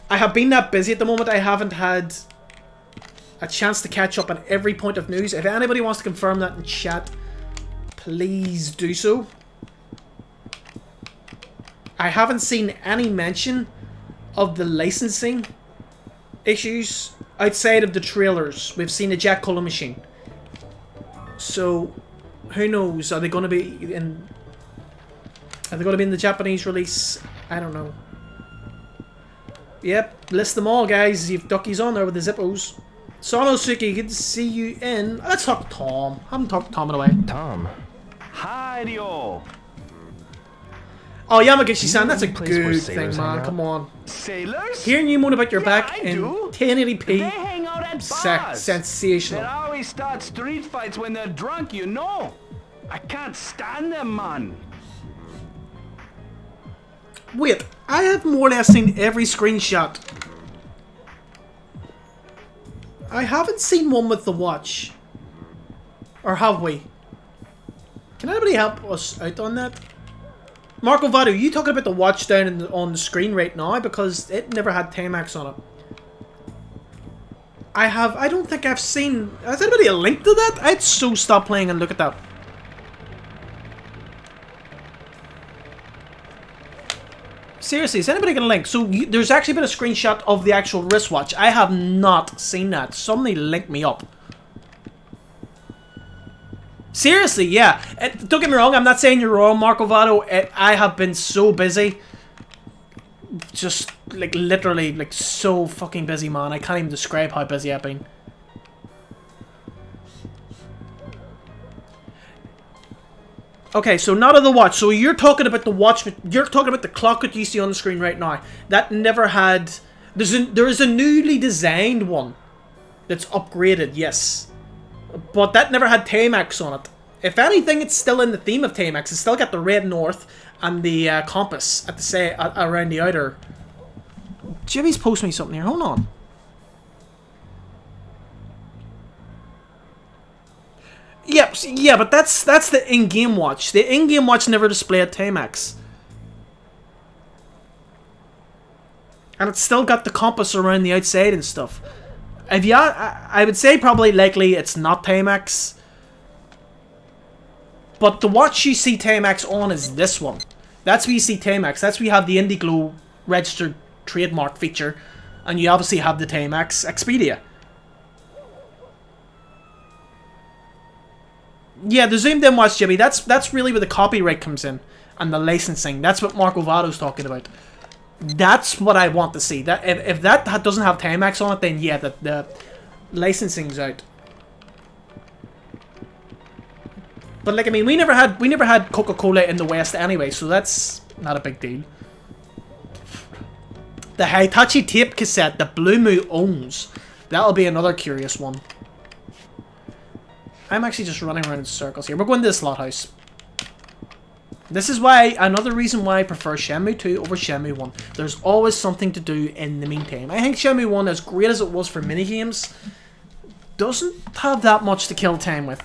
I have been that busy at the moment. I haven't had a chance to catch up on every point of news. If anybody wants to confirm that in chat, please do so. I haven't seen any mention of the licensing issues outside of the trailers. We've seen a Jack Color machine. So, who knows? Are they going to be in... Are they going to be in the Japanese release? I don't know. Yep, list them all, guys. You've duckies on there with the Zippos. Sonosuke, good to see you in. Let's talk to Tom. I haven't talked to Tom in a while. Tom. Hi-yo! Oh, Yamagishi-san, that's a Any place where good sailors thing, hang man. out? Come on. Sailors? Hearing you moan about your back I in do. 1080p. They hang out at bars. Sensational. They always start street fights when they're drunk, you know. I can't stand them, man. Wait, I have more or less seen every screenshot. I haven't seen one with the watch. Or have we? Can anybody help us out on that? Marco Vado, you talking about the watch down on the screen right now? Because it never had Timex on it. I don't think I've seen... Has anybody a link to that? I'd so stop playing and look at that. Seriously, is anybody gonna link? So there's actually been a screenshot of the actual wristwatch. I have not seen that. Somebody link me up. Seriously, yeah. Don't get me wrong, I'm not saying you're wrong, Marco Vado. I have been so busy. Just, like, literally, like, so fucking busy, man. I can't even describe how busy I've been. Okay, so not of the watch. So you're talking about the watch. You're talking about the clock that you see on the screen right now. That never had... There is a newly designed one that's upgraded, yes. But that never had Timex on it. If anything, it's still in the theme of Timex. It's still got the red north and the compass at the around the outer. Jimmy's posting me something here. Hold on. Yep, yeah, but that's the in-game watch. The in-game watch never displayed Timex. And it's still got the compass around the outside and stuff. if you, I would say probably likely it's not Timex. But the watch you see Timex on is this one. That's where you see Timex. That's where you have the Indiglo registered trademark feature. And you obviously have the Timex Expedia. Yeah, the zoomed in watch, Jimmy. That's really where the copyright comes in. And the licensing. That's what Marco Votto's talking about. That's what I want to see. That if that doesn't have Timex on it, then yeah, the licensing's out. But like, I mean, we never had Coca-Cola in the West anyway, so that's not a big deal. The Hitachi tape cassette that Blue Moo owns. That'll be another curious one. I'm actually just running around in circles here. We're going to the slot house. This is why, another reason why I prefer Shenmue 2 over Shenmue 1. There's always something to do in the meantime. I think Shenmue 1, as great as it was for minigames, doesn't have that much to kill time with.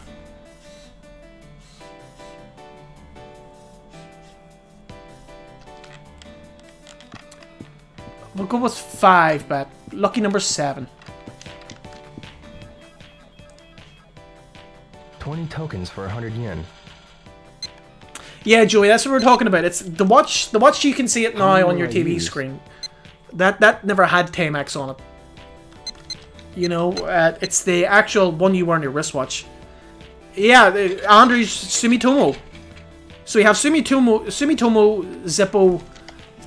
We'll go with 5, but lucky number 7. 20 tokens for 100 yen. Yeah, Joey, that's what we're talking about. It's the watch. The watch you can see it now on your TV screen. That never had Timex on it. You know, it's the actual one you wear on your wristwatch. Yeah, Andrew's Sumitomo. So you have Sumitomo, Zippo,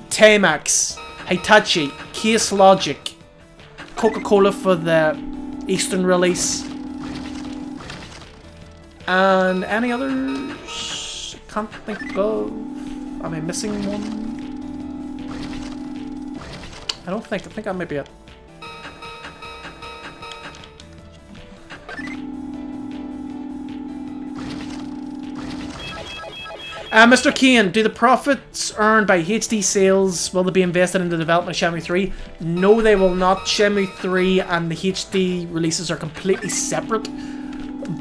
Timex, Hitachi, Case Logic, Coca-Cola for the Eastern release, and any others. Can't think of. Am I missing one? I don't think. I think that might be it. Mr. Kane, do the profits earned by HD sales, will they be invested in the development of Shenmue 3? No, they will not. Shenmue 3 and the HD releases are completely separate.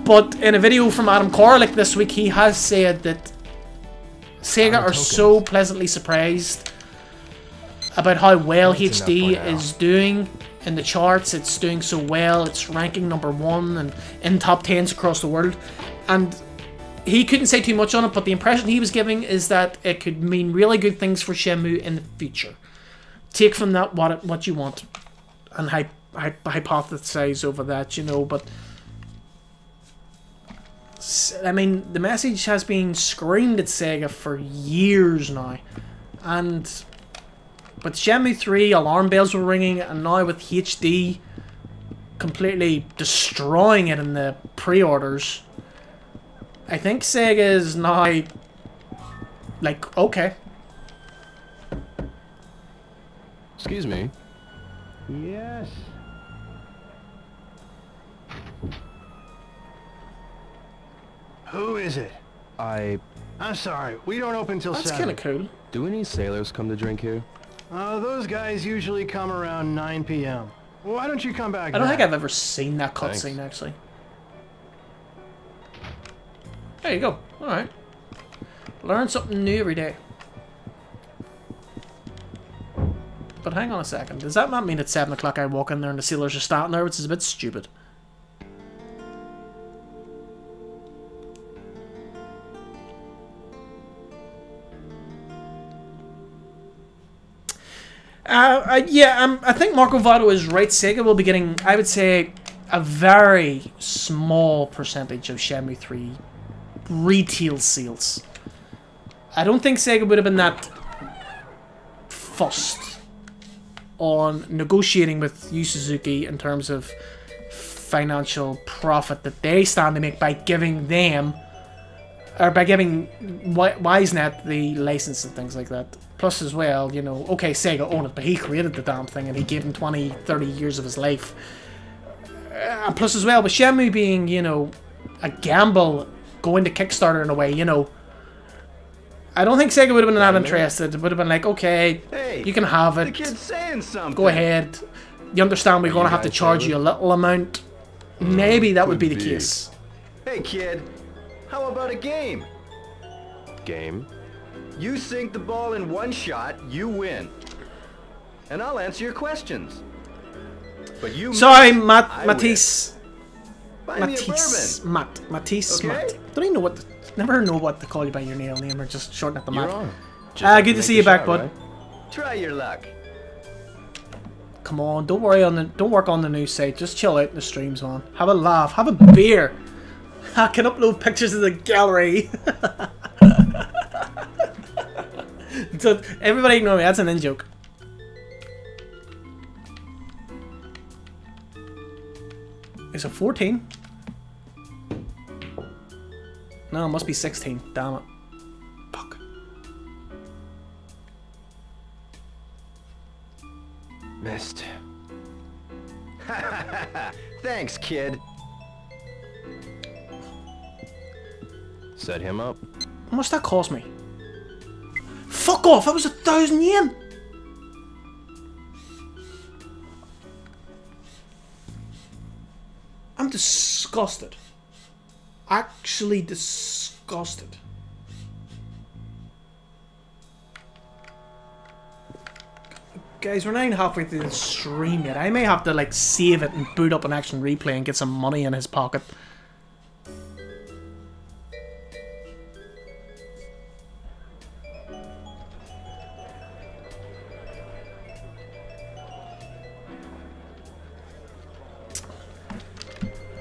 But in a video from Adam Koralik this week, he has said that Sega are so pleasantly surprised about how well HD is doing in the charts. It's doing so well. It's ranking #1 and in top 10s across the world. And he couldn't say too much on it, but the impression he was giving is that it could mean really good things for Shenmue in the future. Take from that what you want and hypothesize over that, you know, but I mean, the message has been screamed at Sega for years now, and with Shenmue 3, alarm bells were ringing, and now with HD completely destroying it in the pre-orders, I think Sega is now like, okay. Excuse me. Yes. Who is it? I'm sorry, we don't open till 7. That's kind of cool. Do any sailors come to drink here? Those guys usually come around 9 p.m. Why don't you come back I don't now? think I've ever seen that cutscene, actually. There you go. Alright. Learn something new every day. But hang on a second. Does that not mean at 7 o'clock I walk in there and the sailors are standing there, which is a bit stupid? Yeah, I think Marco Votto is right. Sega will be getting, I would say, a very small percentage of Shenmue 3 retail sales. I don't think Sega would have been that fussed on negotiating with Yu Suzuki in terms of financial profit that they stand to make by giving them, or by giving Wisenet the license and things like that. Plus as well, you know, okay, Sega owned it, but he created the damn thing and he gave him 20, 30 years of his life. Plus as well, with Shenmue being, you know, a gamble going to Kickstarter in a way, you know, I don't think Sega would have been that interested. It would have been like, okay, hey, you can have it. The kid's saying something. Go ahead. You understand we're going to have to charge you a little amount. Maybe that would be the case. Hey kid, how about a game? Game? You sink the ball in one shot, you win. And I'll answer your questions. but you Sorry, missed. I Matisse. win. Buy me a bourbon. Matisse. Okay. Matt. Don't even know what. Never know what to call you by your real name, or just shorten it to You're Matt. on. Just have Good to make see a you back, shot, bud. right? Try your luck. Come on, don't worry on the. Don't work on the new site. Just chill out in the streams, man. Have a laugh. Have a beer. I can upload pictures of the gallery. So everybody ignore me. That's an in joke. Is it 14? No, it must be 16. Damn it. Fuck. Missed. Thanks, kid. Set him up. How much that cost me? Fuck off! That was 1,000 yen! I'm disgusted. Actually disgusted. Guys, we're not even halfway through the stream yet. I may have to like save it and boot up an action replay and get some money in his pocket.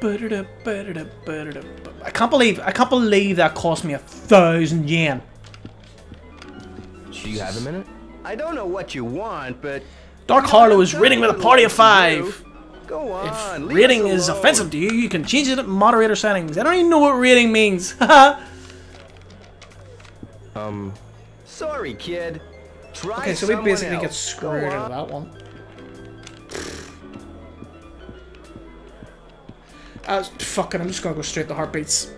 I can't believe that cost me 1,000 yen. Do you have a minute? I don't know what you want, but Dark Harlow is raiding with a party of 5. Go on. If leave rating us is alone. offensive to you, you can change it in moderator settings. I don't even know what rating means. Sorry, kid. Try Okay, so we someone basically get else. screwed Go out on. of that one. Fuck it, I'm just gonna go straight to heartbeats.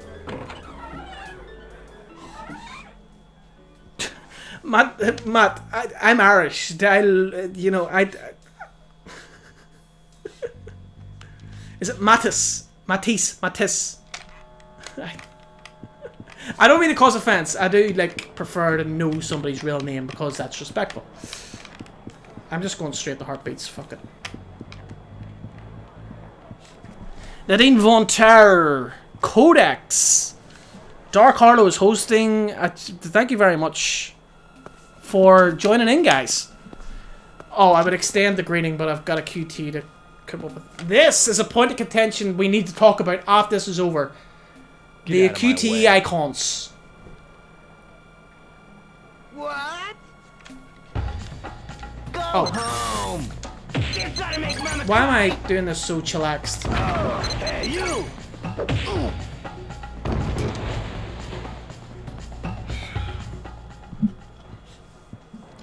Matt, I'm Irish. Is it Mattis? Matisse. I don't mean to cause offense. I do like prefer to know somebody's real name because that's respectful. I'm just going straight to heartbeats. Fuck it. Nadine Von Terror, Codex, Dark Harlow is hosting. Thank you very much for joining in, guys. Oh, I would extend the greeting, but I've got a QT to come up with. This is a point of contention we need to talk about after this is over. The QTE icons. What? Go Oh. home. Get trying to make mama. Why am I doing this so chillaxed? Hey, you.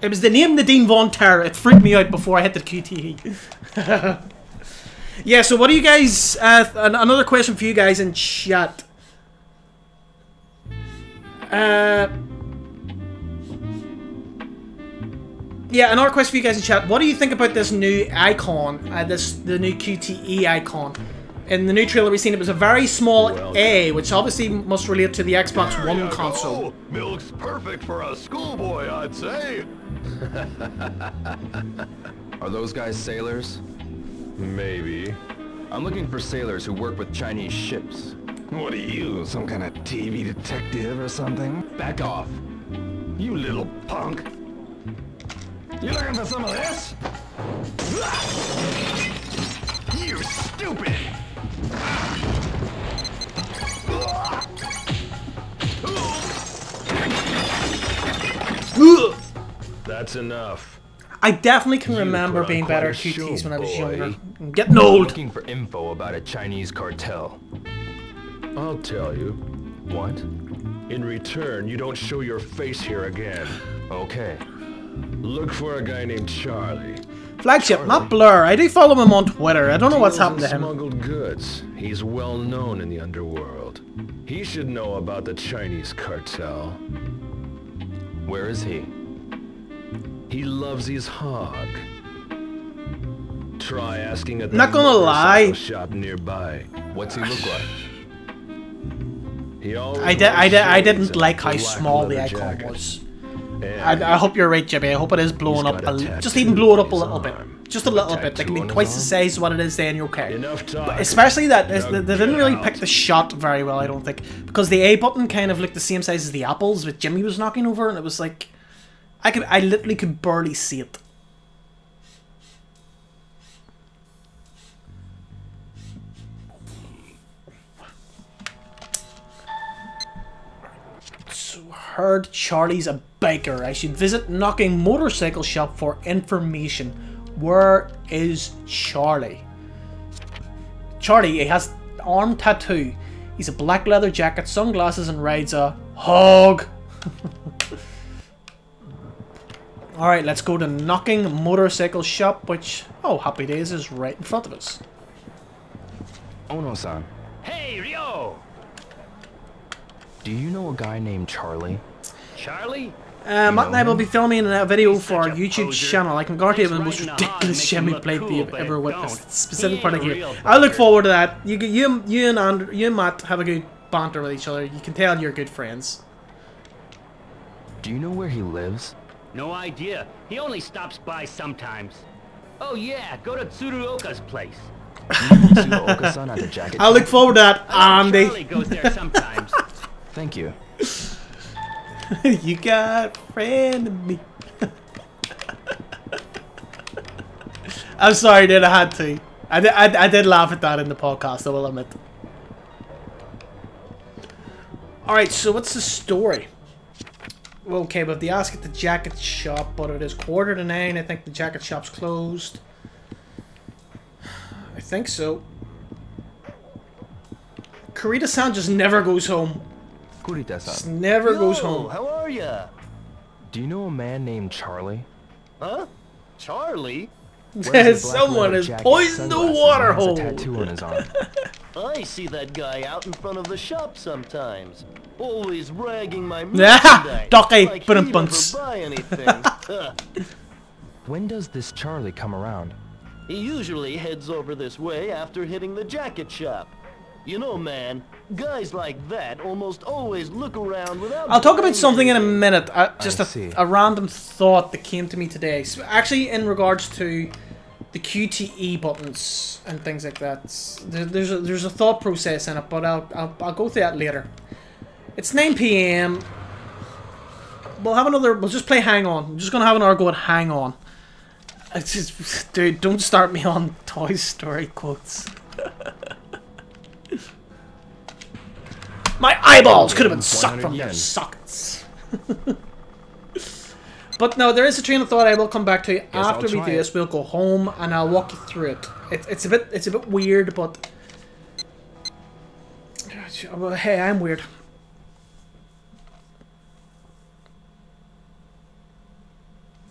It was the name Nadine Von Terror. It freaked me out before I hit the QTE. Yeah, so what do you guys... another question for you guys in chat. Yeah, another question for you guys in chat. What do you think about this new icon? The new QTE icon. In the new trailer we've seen, it was a very small A, which obviously must relate to the Xbox One console. Milk's perfect for a schoolboy, I'd say. Are those guys sailors? Maybe. I'm looking for sailors who work with Chinese ships. What are you, some kind of TV detective or something? Back off. You little punk. You looking for some of this? You stupid! That's enough. I definitely can remember being better at QTs when I was younger. I'm getting old. Looking for info about a Chinese cartel. I'll tell you. What? In return, you don't show your face here again. Okay. Look for a guy named Charlie. Flagship, not Blur. I do follow him on Twitter. I don't know what's happened to him. Smuggled goods. He's well known in the underworld. He should know about the Chinese cartel. Where is he? He loves his hog. Try asking at the Not gonna lie. motorcycle shop nearby. What's he look like? He always I wears didn't shades and like a how black small the leather icon jacket. was. And I hope you're right, Jimmy. I hope it is blowing he's up. got a Just even blow it up a tattoo on little his bit. arm. Just a little bit. They can be Tattoo on twice his the size of what it is, then you're okay. Enough talk. But especially that Now they didn't get really out. pick the shot very well, I don't think, because the A button kind of looked the same size as the apples that Jimmy was knocking over, and it was like I literally could barely see it. So heard Charlie's a biker. I should visit Knocking Motorcycle Shop for information. Where is Charlie? Charlie, he has arm tattoo. He's a black leather jacket, sunglasses, and rides a hog. Alright, let's go to Knocking Motorcycle Shop, which, oh, happy days, is right in front of us. Ono-san, Hey, Ryo! do you know a guy named Charlie? Charlie? Matt and I will be filming a video He's for our such a YouTube poser. channel. I can guarantee He's the most riding a hog ridiculous to make him Shenmue look playthrough cool, you've but ever it witnessed. don't. Specific He part of ain't the a game. real I look poser. forward to that. You and Matt have a good banter with each other. You can tell you're good friends. Do you know where he lives? No idea. He only stops by sometimes. Oh yeah, go to Tsuruoka's place. Tsuruoka-san at the jacket I look shop? forward to that, Charlie Andy. goes there sometimes. Thank you. You got a friend of me. I'm sorry, dude. I had to. I did laugh at that in the podcast, I will admit. Alright, so what's the story? Well, okay, we have the ask at the jacket shop, but it is 8:45. I think the jacket shop's closed. I think so. Kurita-san just never goes home. Kurita-san, Just never goes home. How are ya? do you know a man named Charlie? Huh? Charlie? Wears a black Someone leather has jacket, poisoned the sunglasses, water and has hole. a tattoo on his arm. I see that guy out in front of the shop sometimes. Always ragging my Yeah, merchandise. Donkey, Like but he'd bunts. never buy anything. Huh. When does this Charlie come around? He usually heads over this way after hitting the jacket shop. You know, man, guys like that almost always look around without... I'll talk about buying something in a anything. minute. Just I see. a random thought that came to me today. So actually, in regards to the QTE buttons and things like that, there's a thought process in it, but I'll go through that later. It's 9 PM. We'll just play Hang On. I'm just gonna have another go at Hang On. It's just, dude, don't start me on Toy Story quotes. My eyeballs could have been sucked from their 100 yen. sockets. But no, there is a train of thought I will come back to. Guess I'll After we try do it. this, we'll go home and I'll walk you through it. It's a bit weird, but well, hey, I'm weird.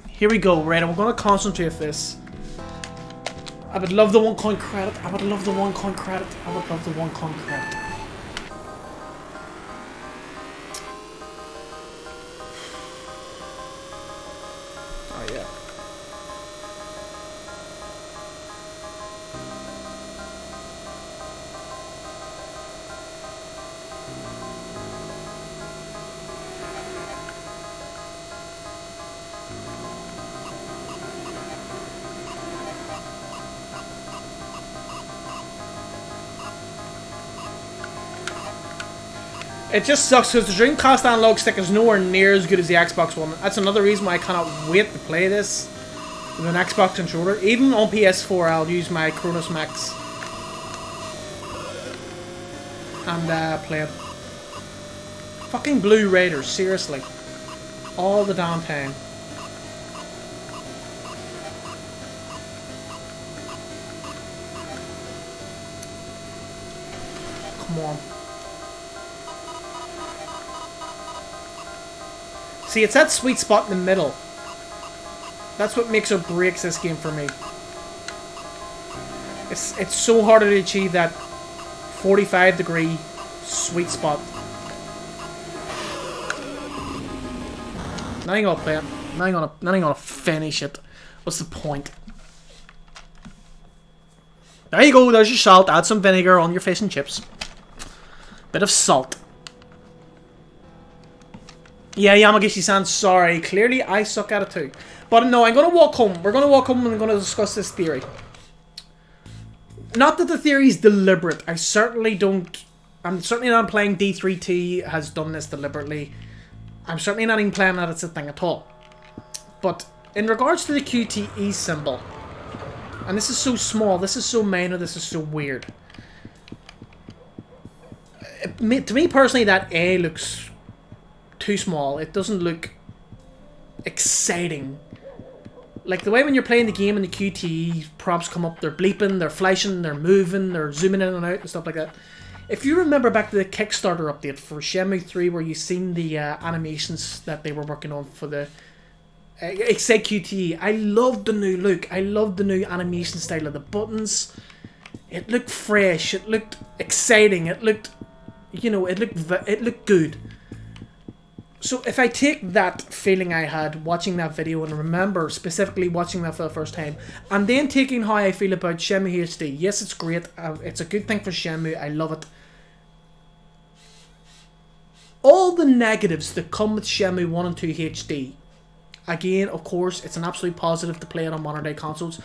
Here we go, right? I'm gonna concentrate with this. I would love the 1 coin credit. I would love the 1 coin credit. I would love the 1 coin credit. Oh yeah. It just sucks because the Dreamcast analog stick is nowhere near as good as the Xbox One. That's another reason why I cannot wait to play this with an Xbox controller. Even on PS4, I'll use my Cronus Max and play it. Fucking Blue Raiders, seriously. All the damn time. Come on. See, it's that sweet spot in the middle. That's what makes or breaks this game for me. It's so hard to achieve that 45-degree sweet spot. Not even gonna play it. Not even gonna finish it. What's the point? There you go. There's your salt. Add some vinegar on your fish and chips. Bit of salt. Yeah, Yamagishi-san, sorry. Clearly, I suck at it too. But no, I'm going to walk home. We're going to walk home and I'm going to discuss this theory. Not that the theory is deliberate. I'm certainly not implying D3T has done this deliberately. I'm certainly not implying that it's a thing at all. But in regards to the QTE symbol, and this is so small, this is so minor, this is so weird. To me personally, that A looks too small. It doesn't look exciting. Like the way when you're playing the game and the QTE prompts come up, they're bleeping, they're flashing, they're moving, they're zooming in and out and stuff like that. If you remember back to the Kickstarter update for Shenmue 3 where you seen the animations that they were working on for the Excite QTE, I loved the new look. I loved the new animation style of the buttons. It looked fresh, it looked exciting, it looked, you know, it looked good. So if I take that feeling I had watching that video and remember specifically watching that for the first time, and then taking how I feel about Shenmue HD, yes, it's great, it's a good thing for Shenmue, I love it. All the negatives that come with Shenmue 1 and 2 HD, again, of course, it's an absolute positive to play it on modern day consoles,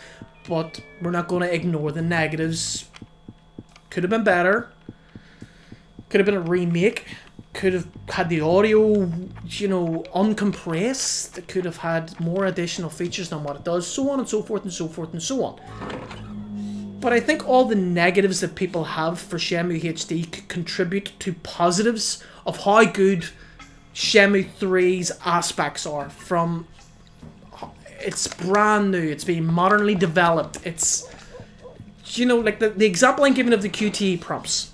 but we're not going to ignore the negatives. Could have been better, could have been a remake. Could have had the audio, you know, uncompressed. It could have had more additional features than what it does, so on and so forth and so forth and so on. But I think all the negatives that people have for Shenmue HD could contribute to positives of how good Shenmue 3's aspects are. From it's brand new, it's being modernly developed. It's, you know, like the example I'm giving of the QTE prompts.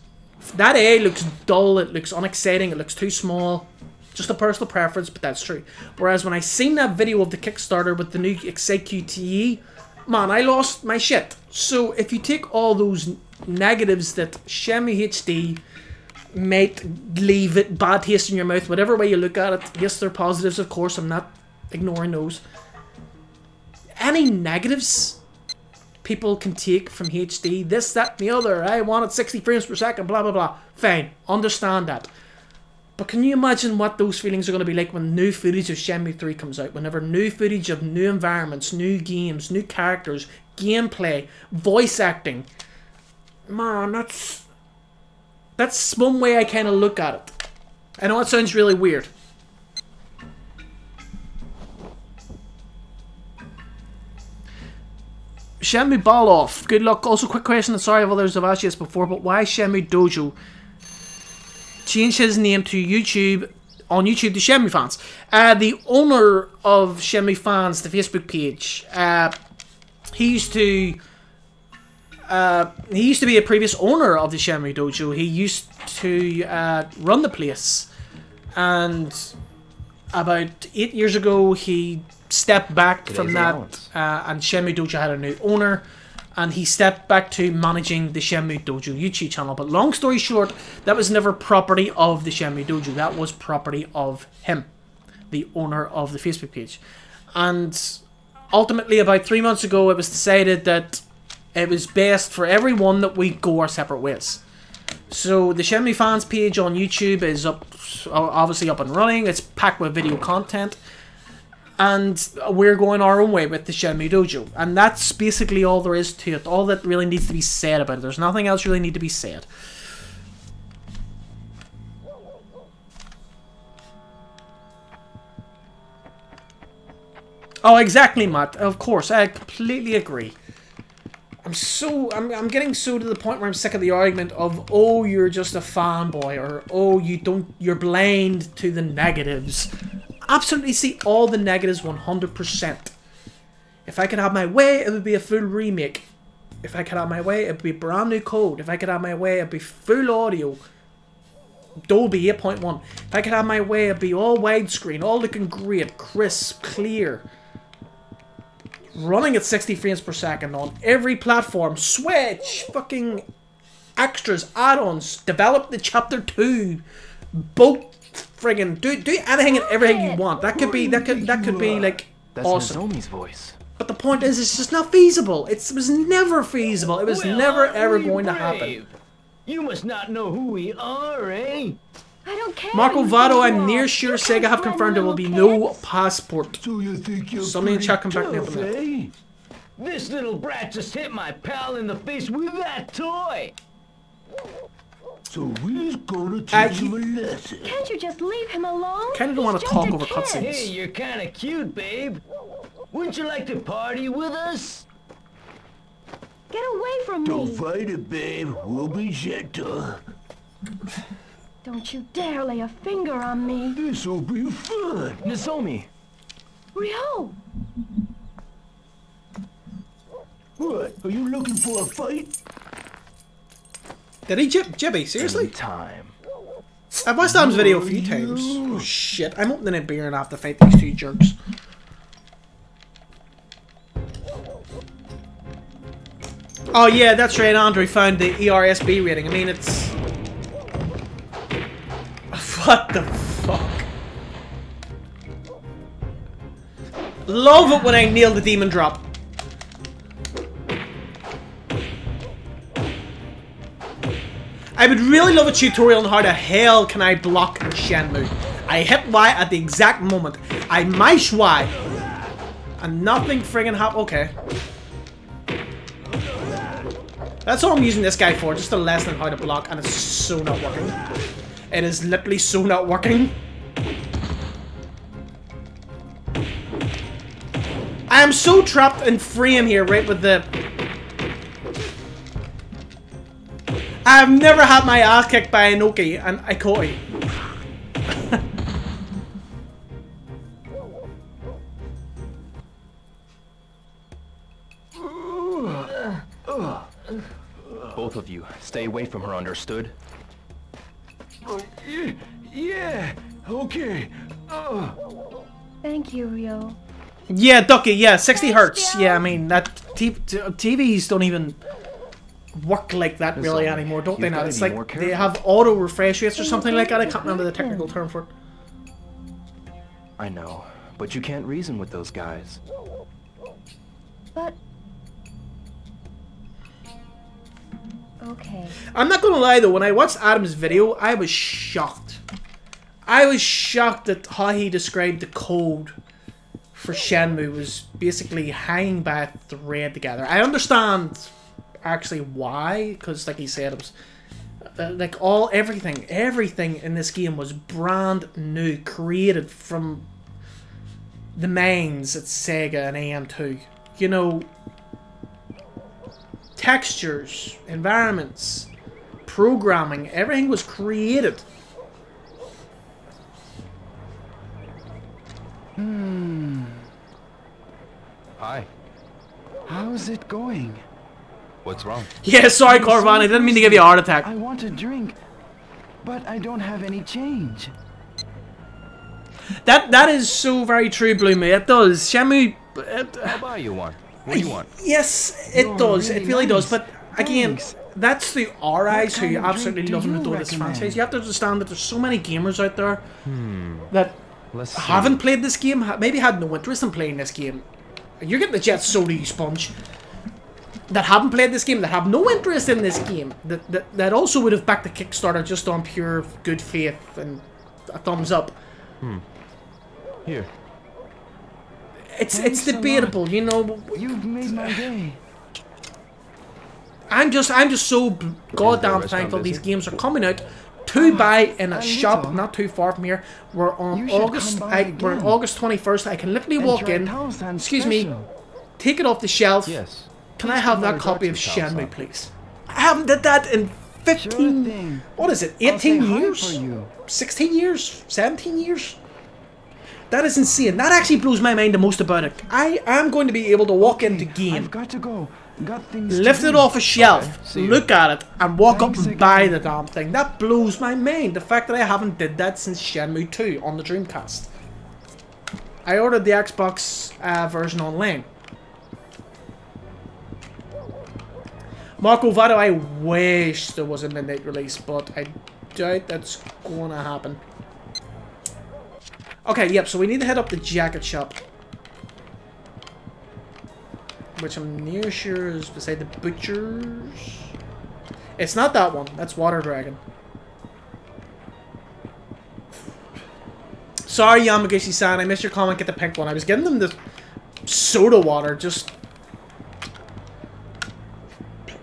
That A looks dull, it looks unexciting, it looks too small. Just a personal preference, but that's true. Whereas when I seen that video of the Kickstarter with the new Excite QTE, man, I lost my shit. So if you take all those negatives that Shenmue HD might leave it bad taste in your mouth, whatever way you look at it, yes, they're positives, of course, I'm not ignoring those. Any negatives people can take from HD, this, that, and the other, I want it 60 frames per second, blah, blah, blah. Fine, understand that. But can you imagine what those feelings are going to be like when new footage of Shenmue 3 comes out? Whenever new footage of new environments, new games, new characters, gameplay, voice acting. Man, that's one way I kind of look at it. I know it sounds really weird. Shenmue Baloff, good luck. Also, quick question, and sorry if others have asked you this before, but why Shenmue Dojo changed his name to YouTube, on YouTube to Shenmue Fans? The owner of Shenmue Fans, the Facebook page, he used to be a previous owner of the Shenmue Dojo. He used to run the place, and about 8 years ago he stepped back from that, and Shenmue Dojo had a new owner, and he stepped back to managing the Shenmue Dojo YouTube channel. But long story short, that was never property of the Shenmue Dojo. That was property of him, the owner of the Facebook page. And ultimately, about 3 months ago, it was decided that it was best for everyone that we go our separate ways. So the Shenmue Fans page on YouTube is obviously up and running. It's packed with video content. And we're going our own way with the Shenmue Dojo. And that's basically all there is to it. All that really needs to be said about it. There's nothing else really need to be said. Oh, exactly, Matt. Of course, I completely agree. I'm getting so to the point where I'm sick of the argument of, oh, you're just a fanboy, or oh, you're blind to the negatives. Absolutely see all the negatives 100%. If I could have my way, it would be a full remake. If I could have my way, it would be brand new code. If I could have my way, it would be full audio. Dolby 8.1. If I could have my way, it would be all widescreen, all looking great, crisp, clear. Running at 60 frames per second on every platform. Switch! Fucking extras, add-ons. Develop the Chapter 2. Both friggin' do anything and everything you want. That could be like That's awesome. Nozomi's voice. But the point is, it's just not feasible. It was never feasible. It was never ever going to happen. You must not know who we are, eh? I don't care. Marco You Vado, think I'm you near are. sure You Sega can't have find confirmed there will little be no kids. passport. So you think you're Somebody in pretty chat come back tough, now. eh? This little brat just hit my pal in the face with that toy. So we're gonna teach him a lesson. Can't you just leave him alone? Kinda don't wanna He's talk just a over kid. cutscenes. Hey, you're kinda cute, babe. Wouldn't you like to party with us? Get away from Don't me. fight it, babe. We'll be gentle. Don't you dare lay a finger on me. This'll be fun. Nozomi! Ryo! What? Are you looking for a fight? Did he Jibby? Seriously? Time. I've watched Adam's video a few times. Oh shit, I'm opening a beer and I have to fight these two jerks. Oh yeah, that's right, Andrew found the ERSB rating. I mean, it's... What the fuck? Love it when I nail the demon drop. I would really love a tutorial on how the hell can I block in Shenmue. I hit Y at the exact moment. I mash Y. And nothing friggin' happened. Okay. That's all I'm using this guy for, just a lesson on how to block, and it's so not working. It is literally so not working. I am so trapped in frame here, right, with the... I've never had my ass kicked by Inoki and Ikoi. Both of you, stay away from her, understood? Yeah. Okay. Thank you, Ryo. Yeah, Ducky, yeah, 60 hertz. Yeah, I mean, that TVs don't even work like that really anymore, don't they now? It's like they have auto refresh rates or something like that. I can't remember the technical term for it. I know, but you can't reason with those guys. But... Okay. I'm not gonna lie though, when I watched Adam's video, I was shocked. I was shocked at how he described the code for Shenmue was basically hanging by a thread together. I understand actually why, because like he said, it was like everything in this game was brand new, created from the minds at Sega and AM2. You know, textures, environments, programming, everything was created. Hi. How's it going? What's wrong? Yeah, sorry, Corvan, I didn't mean to give you a heart attack. I want a drink, but I don't have any change. That is so very true, Bloomy. It does. Shenmue... I'll buy you one. What do you want? Yes, it does. really It really does. nice. But again, Thanks. that's the our eyes who kind of absolutely drink do love and you adore this recommend? franchise. You have to understand that there's so many gamers out there that Let's see. haven't played this game, maybe had no interest in playing this game. You're getting the Jet Soda, you sponge. That haven't played this game, that have no interest in this game, that also would have backed the Kickstarter just on pure good faith and a thumbs up. Here. It's Thanks a debatable, you know. You've made my day. I'm just so goddamn restaurant thankful busy? these games are coming out to buy in a shop little. not too far from here. We're on You should August. come by We're on again. August 21st. I can literally walk try in. Taosan Excuse me. special. Take it off the shelf. Yes. Can I Please have come that by copy of Dark's house, Shenmue, huh? please? I haven't did that in 15. Sure thing. What is it? I'll say 18 hi years? for you. 16 years? 17 years? That is insane. That actually blows my mind the most about it. I am going to be able to walk into game, I've got to go. Got things to lift do. it off a shelf, see you. look at it, and walk Thanks up and again. buy the damn thing. That blows my mind. The fact that I haven't did that since Shenmue 2 on the Dreamcast. I ordered the Xbox version online. Marco Vado, I wish there was a midnight release, but I doubt that's gonna happen. Okay, yep, so we need to head up the jacket shop. Which I'm near sure is beside the butchers. It's not that one. That's Water Dragon. Sorry, Yamaguchi-san, I missed your comment, get the pink one. I was giving them the soda water, just...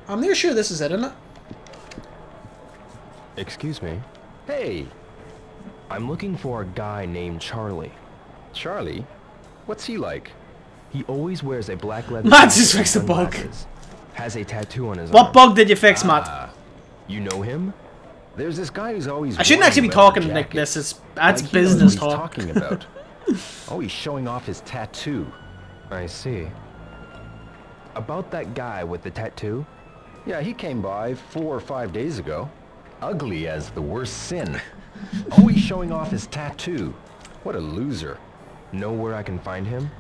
I'm near sure this is it, isn't it? Excuse me. Hey! I'm looking for a guy named Charlie. Charlie? What's he like? He always wears a black leather Matt jacket just and fixed the bug. sunglasses. Has a tattoo on his What arm. bug did you fix, Matt? You know him? There's this guy who's always I shouldn't wearing actually be a talking leather like jacket. this. That's Like he knows business what talk. he's talking about. Always showing off his tattoo. I see. About that guy with the tattoo? Yeah, he came by 4 or 5 days ago. Ugly as the worst sin. Always showing off his tattoo. What a loser. Know where I can find him?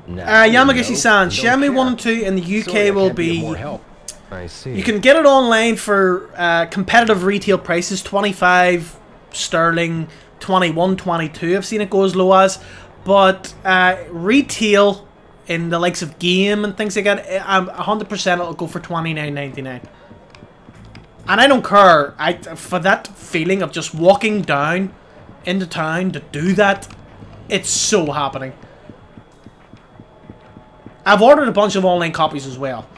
Yamaguchi-san, Shenmue 1 and 2 in the UK Sorry, I will can't be of be... more help. I see. You can get it online for competitive retail prices, 25 sterling, 21, 22. I've seen it go as low as. But retail in the likes of game and things like that, 100% it'll go for $29.99. And I don't care. For that feeling of just walking down into town to do that, it's so happening. I've ordered a bunch of online copies as well.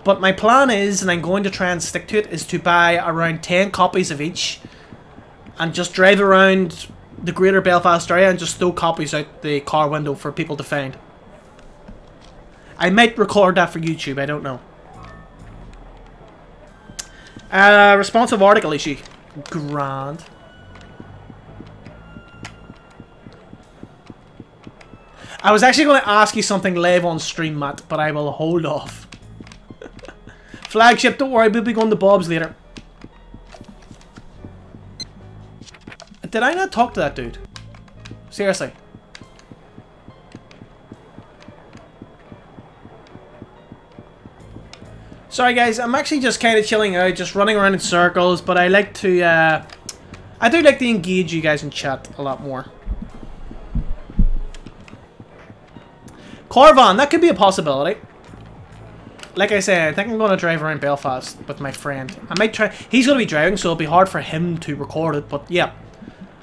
But my plan is, and I'm going to try and stick to it, is to buy around 10 copies of each. And just drive around the greater Belfast area and just throw copies out the car window for people to find. I might record that for YouTube, I don't know. Responsive article issue. Grand. I was actually going to ask you something live on stream, Matt, but I will hold off. Flagship, don't worry, we'll be going to Bob's later. Did I not talk to that dude? Seriously. Sorry guys, I'm actually just kind of chilling out, just running around in circles, but I like to, I do like to engage you guys in chat a lot more. Corvan, that could be a possibility. Like I said, I think I'm going to drive around Belfast with my friend. I might try, he's going to be driving, so it'll be hard for him to record it, but yeah.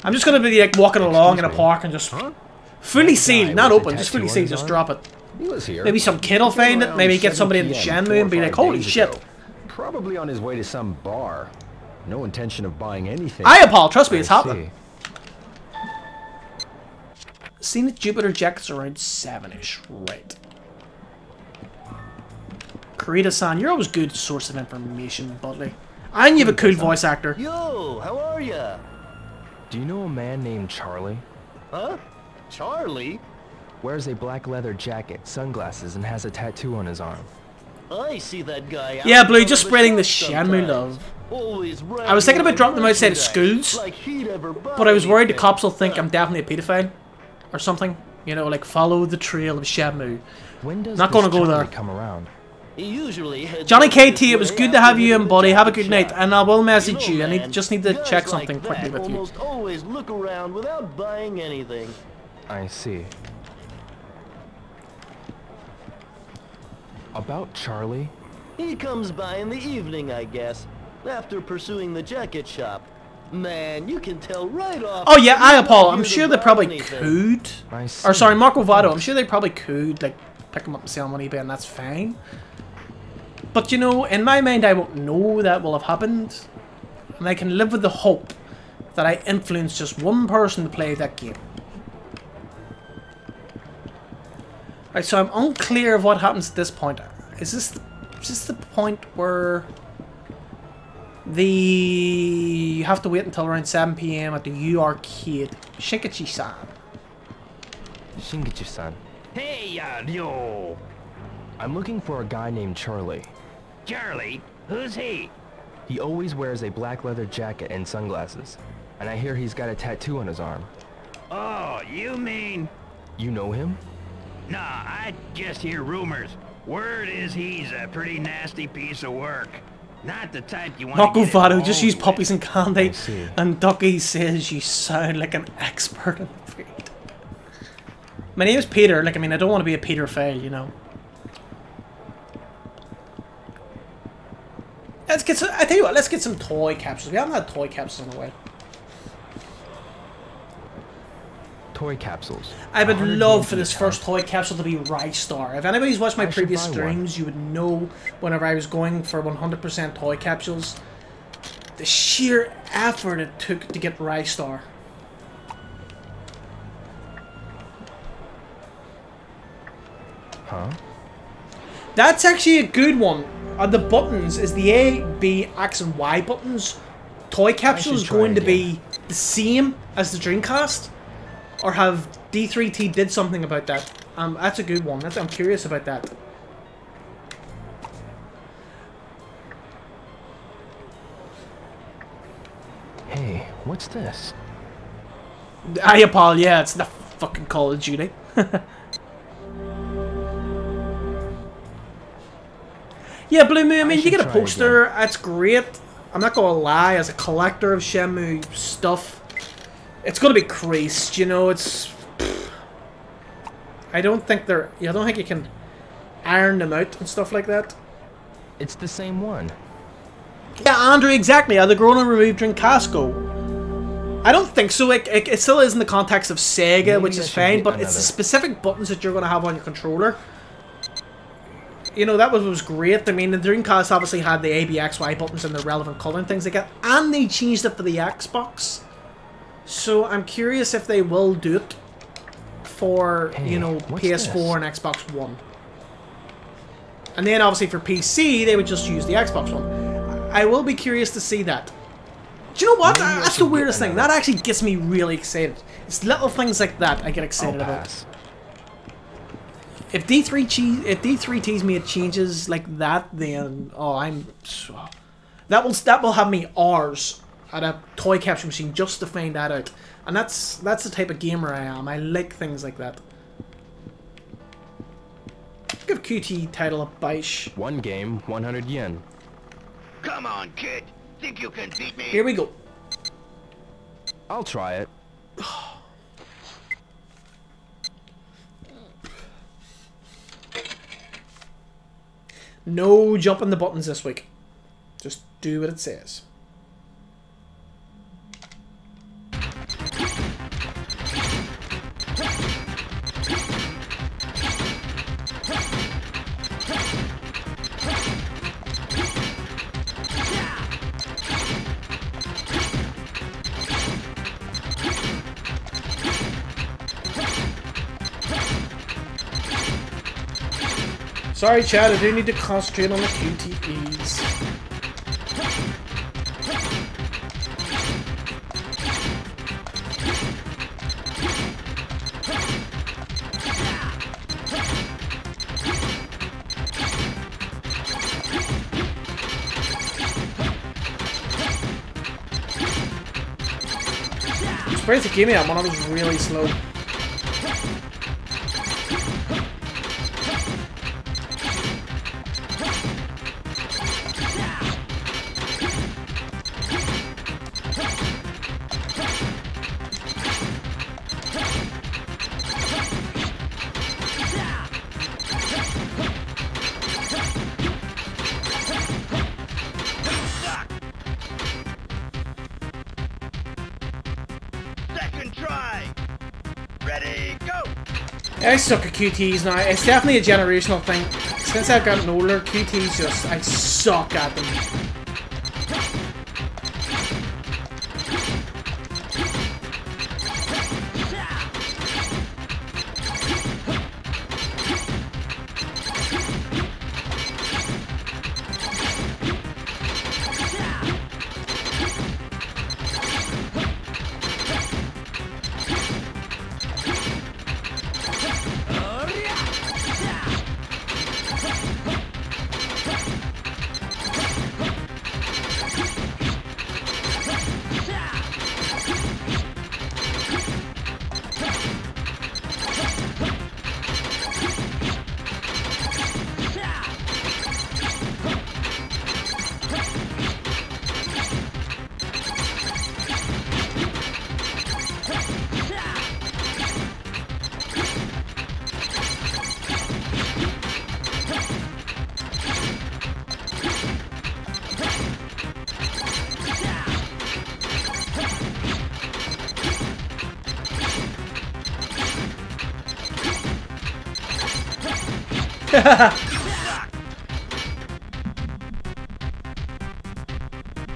I'm just going to be like walking along in a park and just fully sealed, not open, just fully sealed, just drop it. He was here. Maybe some kid will find it, maybe get somebody in the Shenmue and be like, holy shit. Probably on his way to some bar. No intention of buying anything. Paul, trust me, it's happening. Seen that Jupiter Jacket's around 7-ish, right. Karita-san, you're always a good source of information, buddy. And you have a cool voice actor. Yo, how are ya? Do you know a man named Charlie? Huh? Charlie? Wears a black leather jacket, sunglasses, and has a tattoo on his arm. I see that guy out Yeah, Blue, in just front spreading of the shop Shenmue sometimes. love. Always I was thinking about dropping them outside of schools, like he'd ever buy but I was worried the anything. cops will think I'm definitely a paedophile. Or something. You know, like follow the trail of Shenmue. When does Not gonna this go Charlie there. come around? He usually heads Johnny out this KT, it was way good to have after you in, hitting buddy. the Have a jacket good night, shop. and I will message You you. know, I need, man, just need to guys check like something that quickly with you. almost always look around without buying anything. I see. About Charlie? He comes by in the evening, I guess, after pursuing the jacket shop. Man, you can tell right off. Oh yeah, I he's not Paul. I'm here to sure they buy probably anything. could. I see. Or sorry, Marco Vado. I'm sure they probably could, like, pick them up and sell them on eBay, and that's fine. But you know, in my mind, I won't know that will have happened, and I can live with the hope that I influenced just one person to play that game. Right, so I'm unclear of what happens at this point. Is this the point where you have to wait until around 7 PM at the U Arcade? Shinkichi-san. Shingichi-san. Hey, yo! I'm looking for a guy named Charlie. Charlie? Who's he? He always wears a black leather jacket and sunglasses. And I hear he's got a tattoo on his arm. Oh, you mean... You know him? Nah, I just hear rumors. Word is he's a pretty nasty piece of work. Not the type you want to Marco get Vado, involved just use with. puppies and candy. I see. And Ducky says you sound like an expert in the field. My name is Peter. Like, I mean, I don't want to be a Peter fail, you know. Let's get some, I tell you what, let's get some toy capsules. We haven't had toy capsules in a while. toy capsules. I would 100 love yen for this each, first toy capsule to be Rystar. If anybody's watched my I should previous buy streams, you would know whenever I was going for 100% toy capsules, the sheer effort it took to get Rystar. Huh? That's actually a good one. The buttons is the A, B, X, and Y buttons. Toy capsules try going to again. be the same as the Dreamcast, or have D3T did something about that? That's a good one. I'm curious about that. Hey, what's this? Paul, yeah, it's the fucking Call of Duty. Yeah, Blue Moon, I mean, you get a poster, that's great. I'm not gonna lie, as a collector of Shenmue stuff, it's gonna be creased, you know, it's... I don't think you can iron them out and stuff like that. It's the same one. Yeah, Andrew, exactly. Are they grown and removed during Casco? I don't think so. It still is in the context of Sega, Maybe which I is should fine, get but it's the another. specific buttons that you're going to have on your controller. You know, that was great. I mean, the Dreamcast obviously had the A, B, X, Y buttons and the relevant color and things like that, and they changed it for the Xbox. So I'm curious if they will do it for, Hey, you know, what's PS4 this? and Xbox One. And then obviously for PC, they would just use the Xbox One. I will be curious to see that. Do you know what? Maybe I That's should the get weirdest thing. another. That actually gets me really excited. It's little things like that I get excited I'll about. pass. If D3T's made changes like that, then that will have me hours at a toy capture machine just to find that out. And that's the type of gamer I am. I like things like that. Give QT title a baish. One game, 100 yen. Come on, kid. Think you can beat me? Here we go. I'll try it. No jumping the buttons this week. Just do what it says. Sorry, Chad, I do need to concentrate on the QTEs. I'm surprised it gave me that one, I was really slow. Second try. Ready, go. I suck at QTs now. It's definitely a generational thing. Since I've gotten older, QTs just, I suck at them.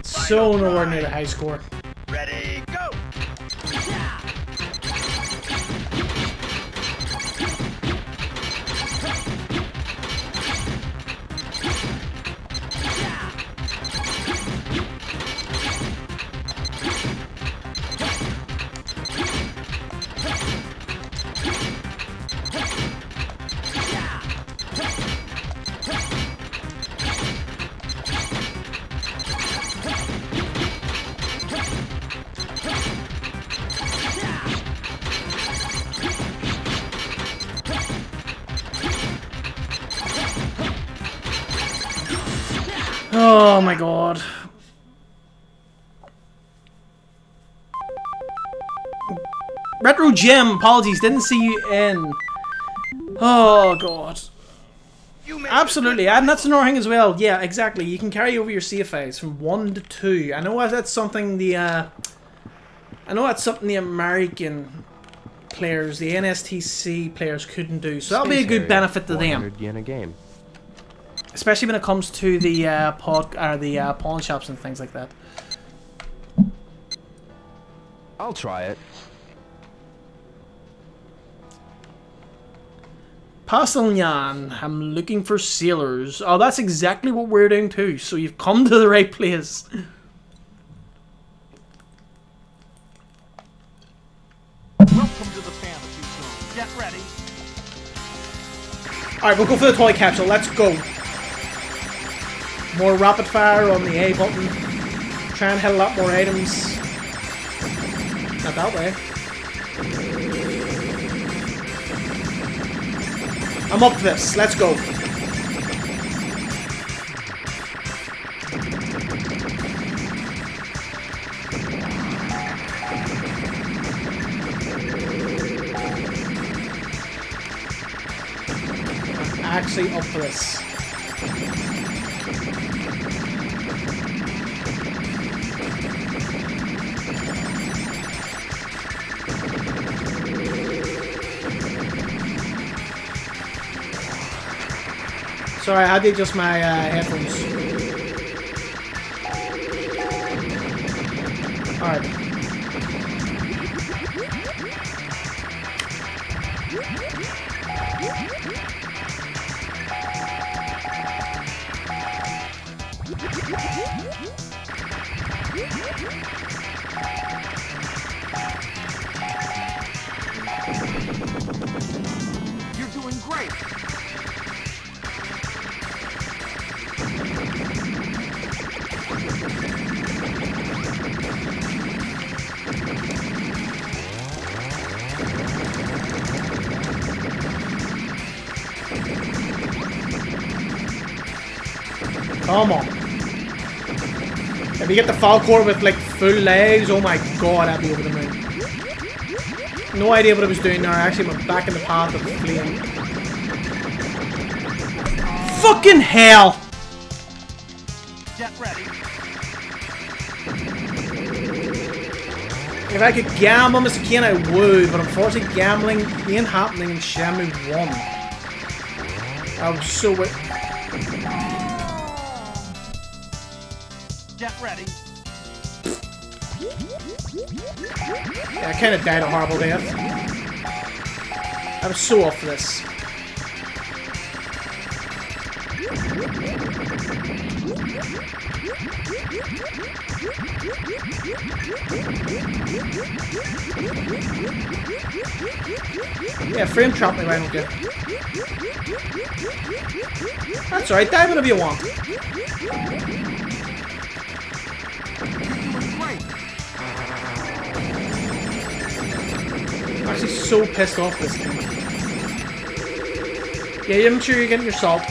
So nowhere near the high score. Ready, go! Oh my god. Retro Gem, apologies, didn't see you in. Oh god. Absolutely, and that's another thing as well. Yeah, exactly. You can carry over your save files from 1 to 2. I know that's something the American players, the NSTC players couldn't do. So that'll be a good benefit to them. 100 yen a game. Especially when it comes to the pawn shops and things like that. I'll try it. Pastelyan, I'm looking for sailors. Oh, that's exactly what we're doing too. So you've come to the right place. Welcome to the fantasy zone. Get ready. Alright, we'll go for the toy capsule. Let's go. More rapid fire on the A button. Try and hit a lot more items. Not that way. I'm up for this. Let's go. I'm actually up for this. Sorry, I had to adjust my headphones. Alright. You're doing great. Come on. If you get the Falcor with like full legs, oh my god, I'd be over the moon. No idea what I was doing there. I actually went back in the path of the flame. Fucking hell! Get ready. If I could gamble, Mr. Kane, I would, but unfortunately gambling ain't happening in Shenmue 1. I was so... Get ready. Yeah, I kind of died a horrible death. I was so off for this. Yeah, frame trap me, why don't you? That's alright, die whenever you want. I'm actually so pissed off this game. Yeah, I'm sure you're getting your salt.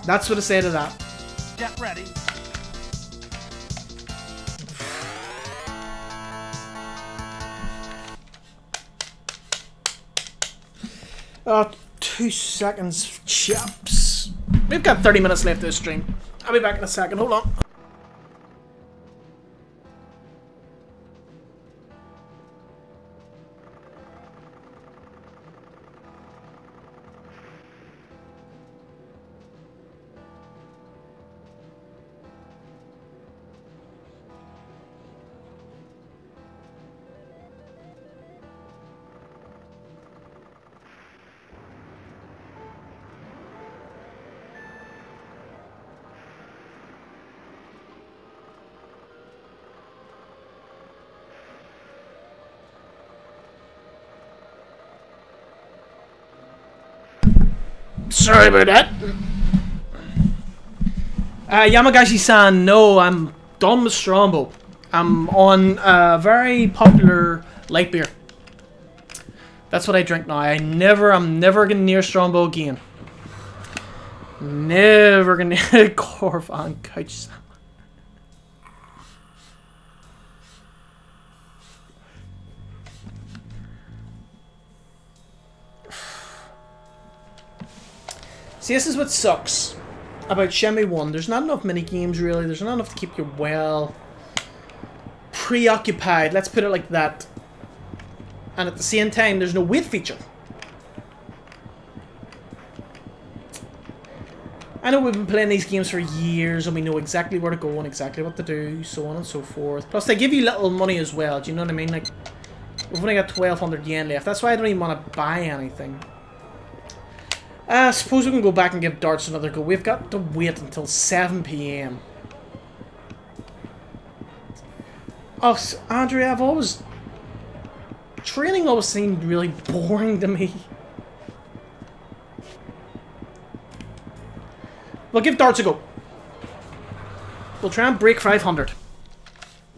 That's what I say to that. Get ready. Oh, 2 seconds, chaps. We've got 30 minutes left of this stream. I'll be back in a second. Hold on. Sorry about that. Yamagashi-san, no, I'm done with Strombo. I'm on a very popular light beer. That's what I drink now. I'm never getting near Strombo again. Never gonna Corvan couch. See, this is what sucks about Shenmue 1. There's not enough mini games really. There's not enough to keep you well preoccupied. Let's put it like that. And at the same time, there's no wait feature. I know we've been playing these games for years and we know exactly where to go and exactly what to do, so on and so forth. Plus, they give you little money as well, do you know what I mean? Like, we've only got 1,200 yen left. That's why I don't even want to buy anything. I suppose we can go back and give darts another go. We've got to wait until 7 PM. Oh, Andrea, I've always... Training always seemed really boring to me. We'll give darts a go. We'll try and break 500.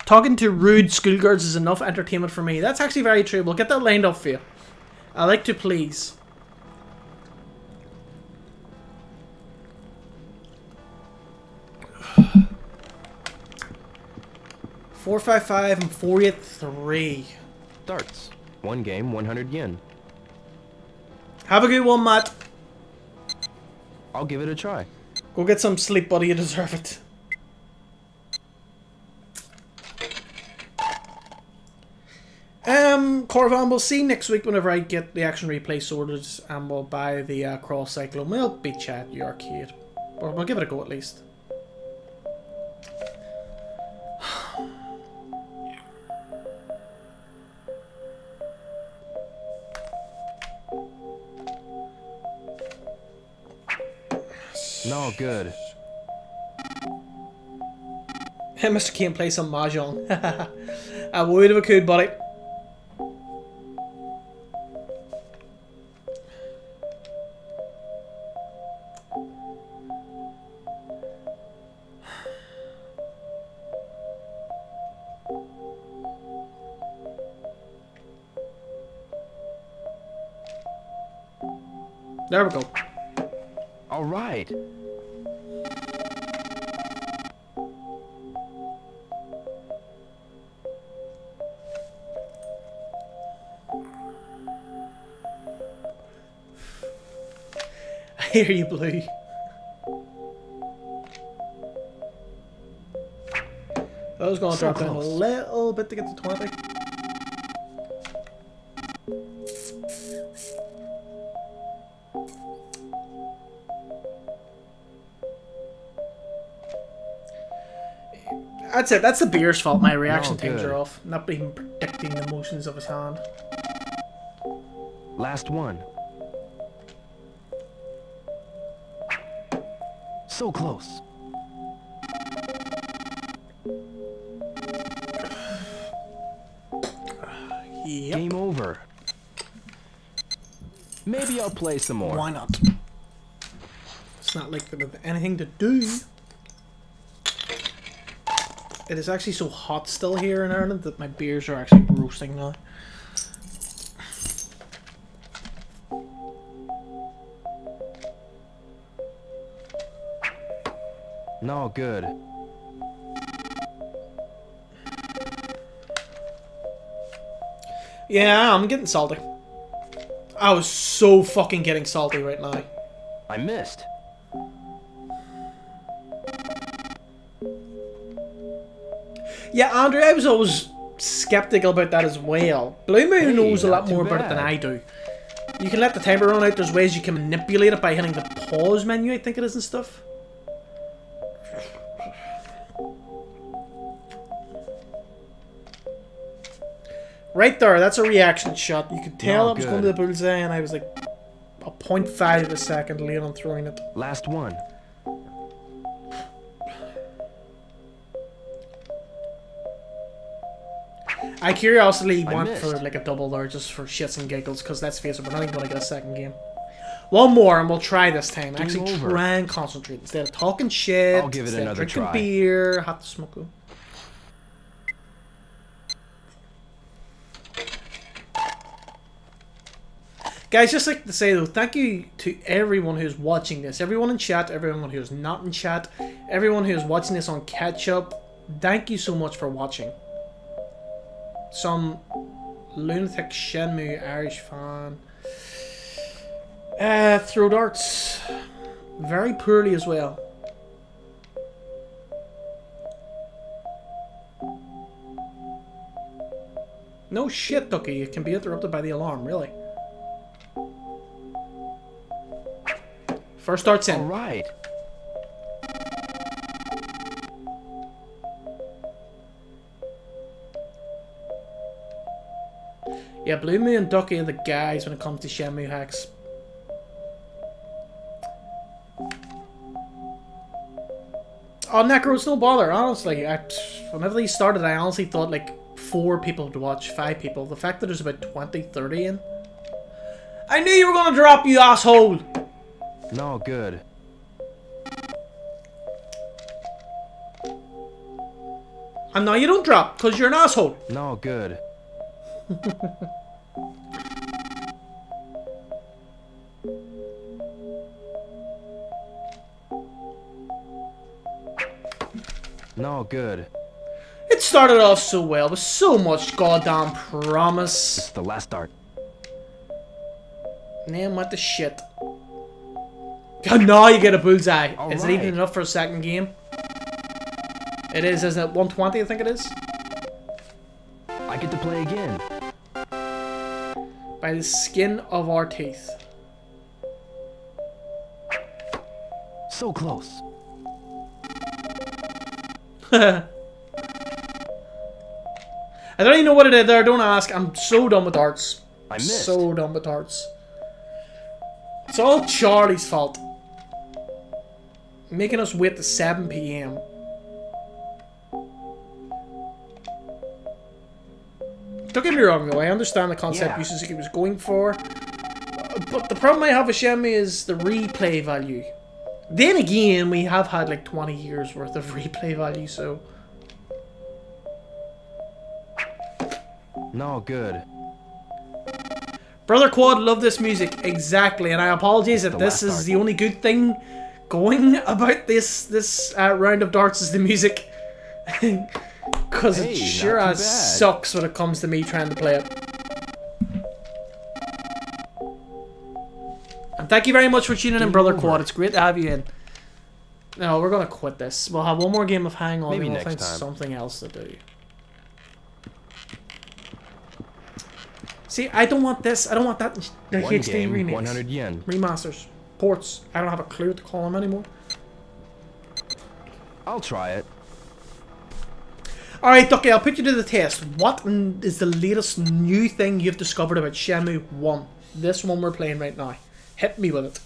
Talking to rude schoolgirls is enough entertainment for me. That's actually very true. We'll get that lined up for you. I like to please. $455 and 483. Darts. One game, 100 yen. Have a good one, Matt. I'll give it a try. Go get some sleep, buddy. You deserve it. Corvan, we'll see next week whenever I get the action replay sorted and we'll buy the cross cycle and we'll beat you at your arcade. Or we'll give it a go at least. No good. Hey, Mr. Kane, play some mahjong. I would if I could, buddy. There we go. All right. I hear you, Blue. I was going to drop down a little bit to get to 20. That's it. That's the beer's fault. My reaction times are off. Not even predicting the motions of his hand. Last one. So close. Yep. Game over. Maybe I'll play some more. Why not? It's not like there's anything to do. It is actually so hot still here in Ireland that my beers are actually roasting now. No good. Yeah, I'm getting salty. I was so fucking getting salty right now. I missed. Yeah, Andrew, I was always skeptical about that as well. Blue Moon knows a lot more about it than I do. You can let the timer run out. There's ways you can manipulate it by hitting the pause menu, I think it is, and stuff. Right there, that's a reaction shot. You could tell it was going to the bullseye, and I was like a 0.5 of a second late on throwing it. Last one. I curiously went for like a double there just for shits and giggles, because let's face it, we're not even going to get a second game. One more and we'll try this time. Actually Game over. try and concentrate. Instead of talking shit, I'll give it instead of another drinking try. beer, have to smoke them. Guys, just like to say though, thank you to everyone who's watching this. Everyone in chat, everyone who's not in chat, everyone who's watching this on catch up. Thank you so much for watching. Some lunatic Shenmue Irish fan. Throw darts. Very poorly as well. No shit, Ducky. You can be interrupted by the alarm, really. First dart's in. Alright. Yeah, Blue Moon and Ducky are the guys when it comes to Shenmue hacks. Oh, Necro's no bother, honestly. Whenever these started, I honestly thought like 4 people would watch, 5 people. The fact that there's about 20, 30 in. I knew you were gonna drop, you asshole! No good. And now you don't drop, because you're an asshole. No good. No good. It started off so well, with so much goddamn promise. It's the last dart. Name what the shit. And now you get a bullseye. All Is it right. even enough for a second game? It is, isn't it? 120, I think it is. I get to play again. By the skin of our teeth. So close. I don't even know what it is there. Don't ask. I'm so done with darts. I missed. So done with darts. It's all Charlie's fault. Making us wait to 7 PM. Don't get me wrong though, I understand the concept Yusuke was going for. But the problem I have with Shenmue is the replay value. Then again, we have had like 20 years worth of replay value, so... No good. Brother Quad, love this music. Exactly, and I apologize if this is the only good thing going about this round of darts is the music. Because it sure as sucks when it comes to me trying to play it. And thank you very much for tuning in, Brother Quad. It's great to have you in. No, we're going to quit this. We'll have one more game of Hang On, and we'll find something else to do. See, I don't want this. I don't want that. The HD remakes. 100 yen. Remasters. Ports. I don't have a clue what to call them anymore. I'll try it. Alright, Ducky, I'll put you to the test. What is the latest new thing you've discovered about Shenmue 1? This one we're playing right now. Hit me with it.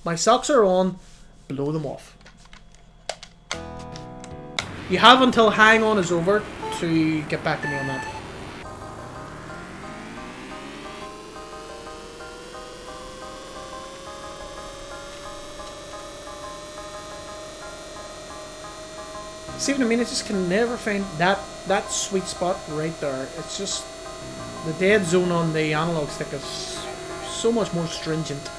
My socks are on. Blow them off. You have until Hang On is over to get back to me on that. See what I mean? I just can never find that sweet spot right there. It's just the dead zone on the analog stick is so much more stringent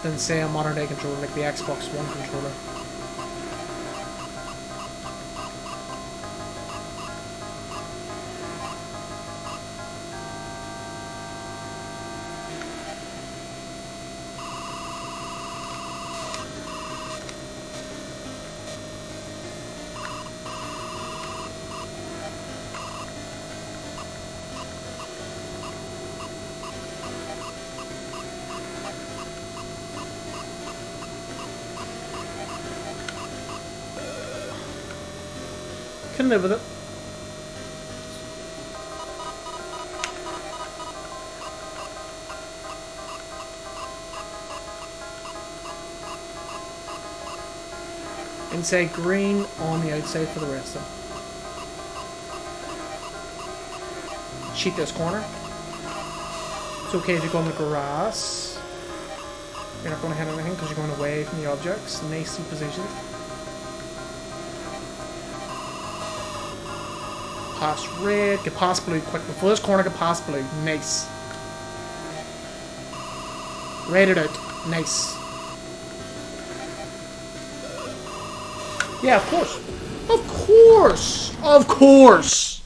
than say a modern day controller like the Xbox One controller. Can live with it. Inside green, on the outside for the rest of them. Cheat this corner. It's okay if you go on the grass. You're not going to hit anything because you're going away from the objects. Nicely positioned. Pass red, get past blue quick. Before this corner, get past blue. Nice. Red it out. Nice. Yeah, of course. Of course! Of course!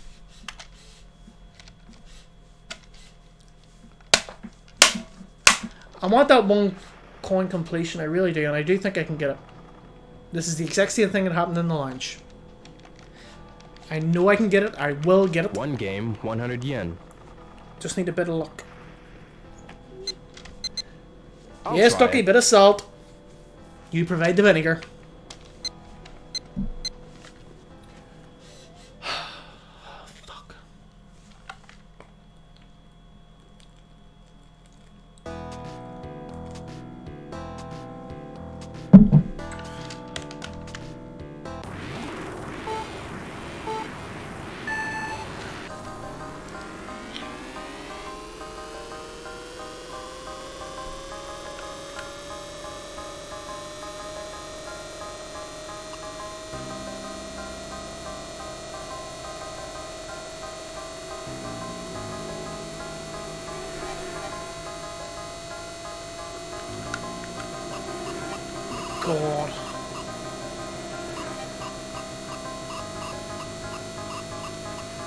I want that one coin completion, I really do, and I do think I can get it. This is the exact same thing that happened in the lounge. I know I can get it, I will get it. One game, 100 yen. Just need a bit of luck. I'll Yes, try Ducky, it. bit of salt. You provide the vinegar. God.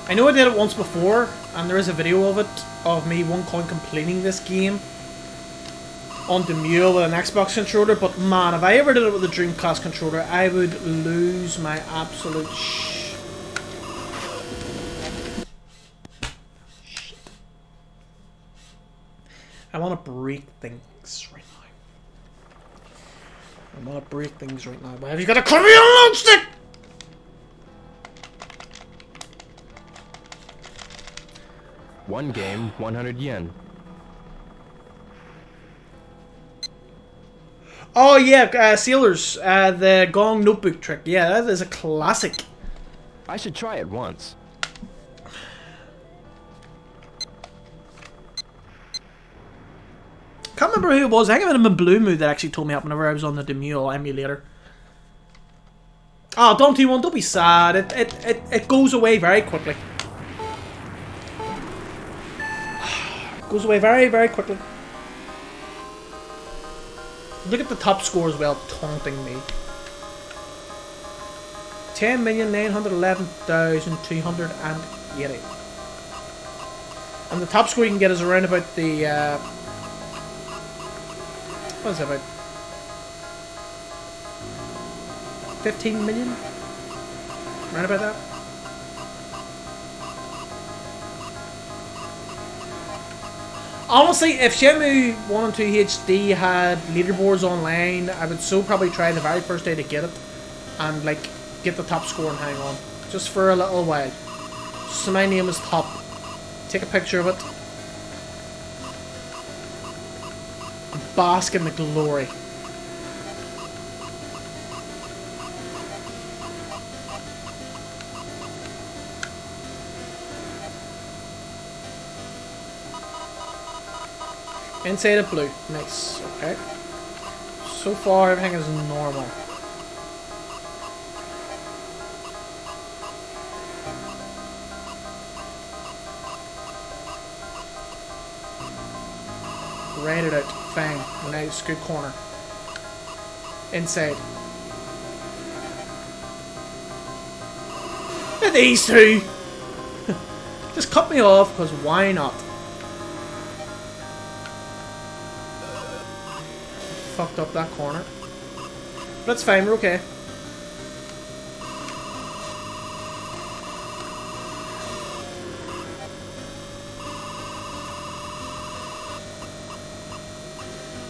I know I did it once before, and there is a video of it, of me one coin completing this game on the mule with an Xbox controller, but man, if I ever did it with a Dreamcast controller, I would lose my absolute shit. I want to break things right now. I want to break things right now. Why have you got to cut me on stick? One game, 100 yen. Oh yeah, Sailors, the Gong notebook trick. Yeah, that is a classic. I should try it once. Can't remember who it was. I think it might have been Blue Moon that actually told me up whenever I was on the Demule emulator. Oh, don't you want? Don't be sad. It goes away very quickly. It goes away very, very quickly. Look at the top score as well, taunting me. 10,911,280. And the top score you can get is around about the what is it, about 15 million? Right about that? Honestly, if Shenmue 1 and 2 HD had leaderboards online, I would so probably try the very first day to get it and like get the top score and hang on. Just for a little while. So my name is top. Take a picture of it. Bask in the glory. Inside of blue. Nice. Okay. So far everything is normal. Right it out. Fang. Nice. Good corner. Inside. And these two! Just cut me off, because why not? Fucked up that corner. But it's fine, we're okay.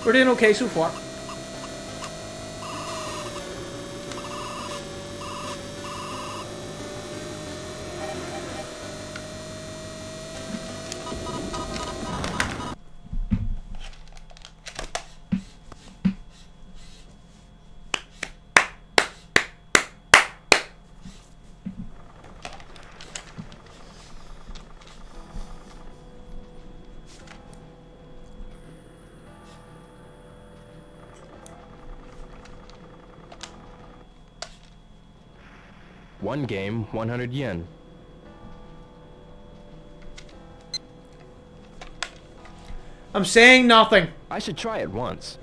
We're doing okay so far. One game, 100 yen. I'm saying nothing. I should try it once.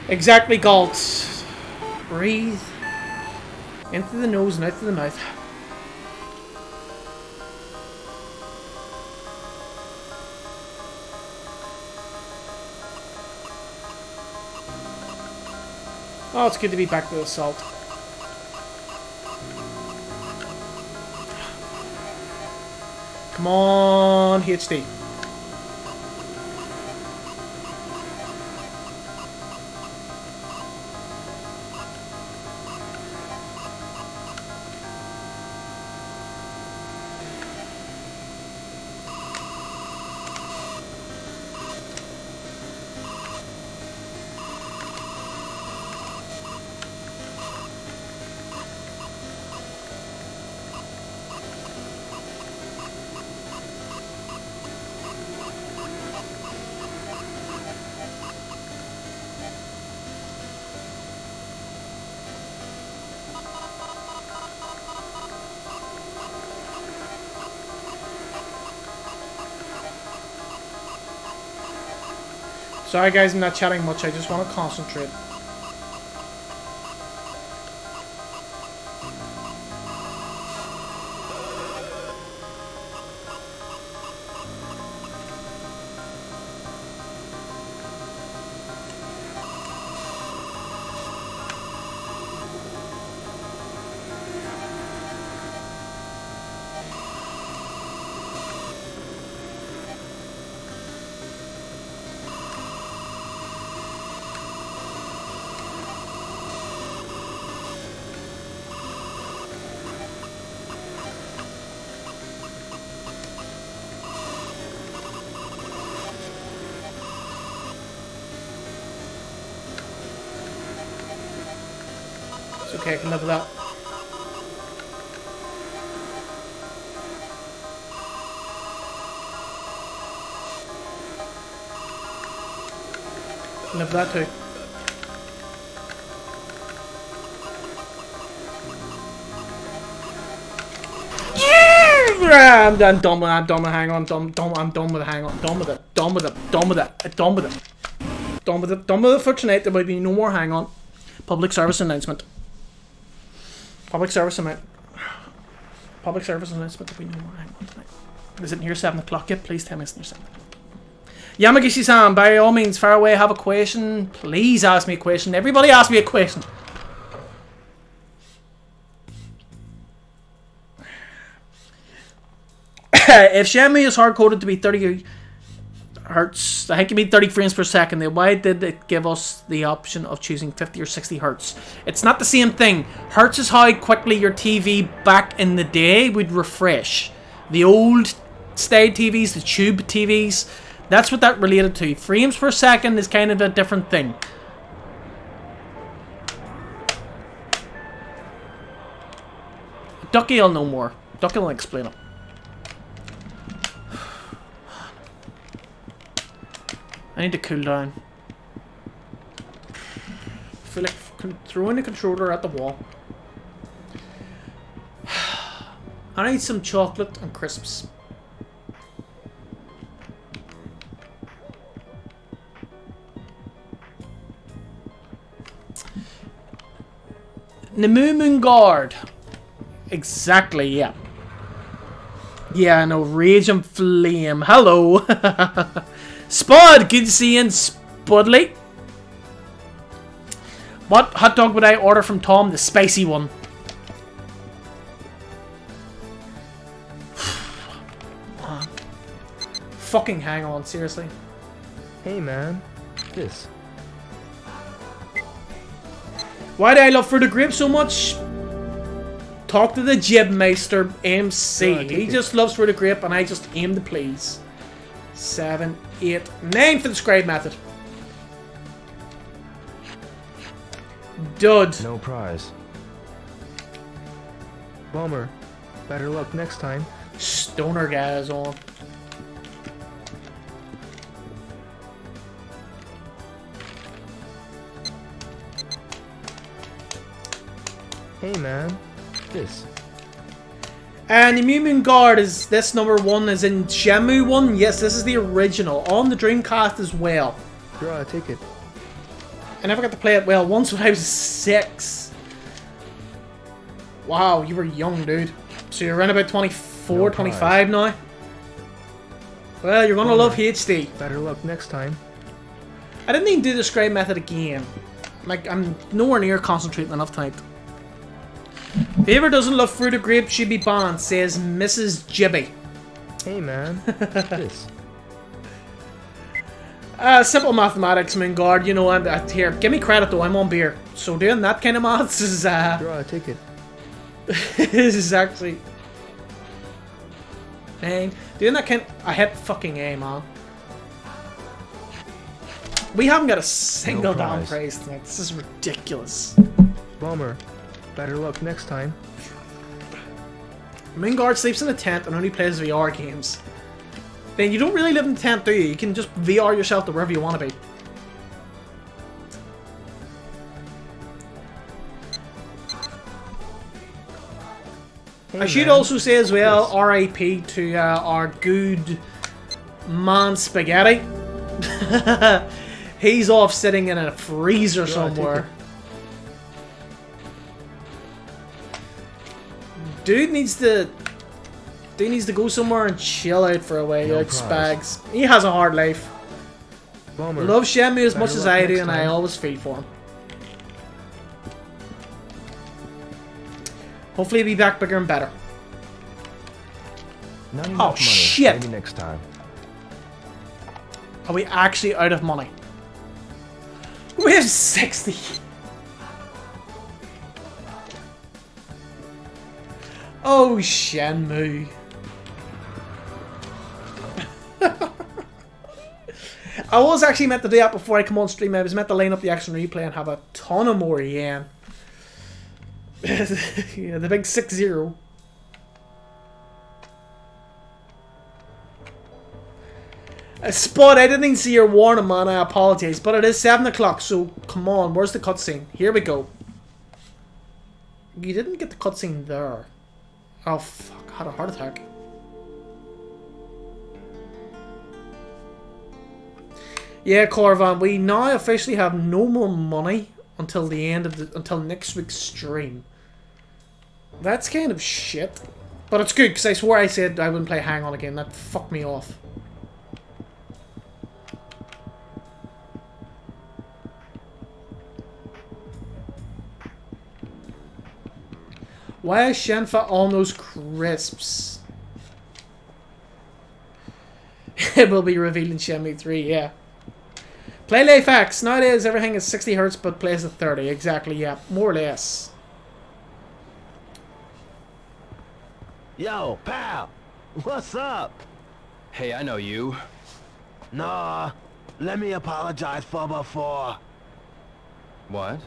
Exactly, Galt. Breathe. Into the nose and out through the mouth. Oh, it's good to be back to the assault. Come on, HD. Sorry guys, I'm not chatting much, I just want to concentrate. It's okay, I can live with that. I can live with that too. Yeah! I'm done with hang on, I'm done with it, hang on, done with it for tonight. There might be no more hang on. Public service announcement. Public service announcement. There'll be no more hang on tonight. Is it near 7 o'clock yet? Please tell me it's near 7 o'clock. Yamagishi-san, by all means, far away, have a question. Please ask me a question. Everybody ask me a question. If Shenmue is hard-coded to be 30 hertz, I think you mean 30 frames per second, then why did it give us the option of choosing 50 or 60 hertz? It's not the same thing. Hertz is how quickly your TV back in the day would refresh. The old style TVs, the tube TVs, that's what that related to. Frames per second is kind of a different thing. Ducky will know more. Ducky will explain it. I need to cool down. I feel like throwing the controller at the wall. I need some chocolate and crisps. Nemumun Guard. Exactly, yeah. Yeah, I know. Rage and Flame. Hello. Spud, good to see you in Spudley. What hot dog would I order from Tom? The spicy one. Fucking hang on, seriously. Hey man, this. Why do I love Fruit of Grape so much? Talk to the Jibmeister MC. He just loves Fruit of Grape and I just aim to please. 7, 8, 9 for the scribe method. Dud. No prize. Bummer. Better luck next time. Stoner guys on. Hey man, this. And the Mumin Guard is this number 1 is in Shenmue 1. Yes, this is the original on the Dreamcast as well. Draw a ticket. I never got to play it well once when I was 6. Wow, you were young, dude. So you're around about 24, No 25 now. Well, you're gonna love HD. Better luck next time. I didn't even do the scribe method again. Like, I'm nowhere near concentrating enough tonight. Whoever doesn't love fruit or grape should be banned, says Mrs. Jibby. Hey man, this. Simple mathematics, Moon Guard. You know, I'm here. Give me credit though. I'm on beer, so doing that kind of maths is Draw a ticket. is actually. Dang, doing that kind. I hit fucking A, man. We haven't got a single damn praise tonight. This is ridiculous. Bummer. Better luck next time. Moon Guard sleeps in a tent and only plays VR games. Then you don't really live in a tent, do you? You can just VR yourself to wherever you want to be. Hey, I should man. also say as well, RIP to our good man Spaghetti. He's off sitting in a freezer somewhere. Dude needs to go somewhere and chill out for a while, like Spags. He has a hard life. Bummer. Love Shenmue as much Better as luck I do, next and I time. always feel for him. Hopefully he'll be back bigger and better. Not enough Oh money. shit! Maybe next time. Are we actually out of money? We have 60. Oh, Shenmue. I was actually meant to do that before I come on stream. I was meant to line up the action replay and have a ton of more yen. Yeah, the big 6-0. Spud, I didn't even see your warning, man. I apologize. But it is 7 o'clock, so come on. Where's the cutscene? Here we go. You didn't get the cutscene there. Oh, fuck. I had a heart attack. Yeah, Corvan, we now officially have no more money until the end of until next week's stream. That's kind of shit. But it's good, because I swore I said I wouldn't play Hang On again. That fucked me off. Why is Shenfa on those crisps? It will be revealed in Shenmue 3, yeah. Play life facts. Nowadays everything is 60 Hz but plays at 30. Exactly, yeah. More or less. Yo, pal! What's up? Hey, I know you. Nah, let me apologize for before. What?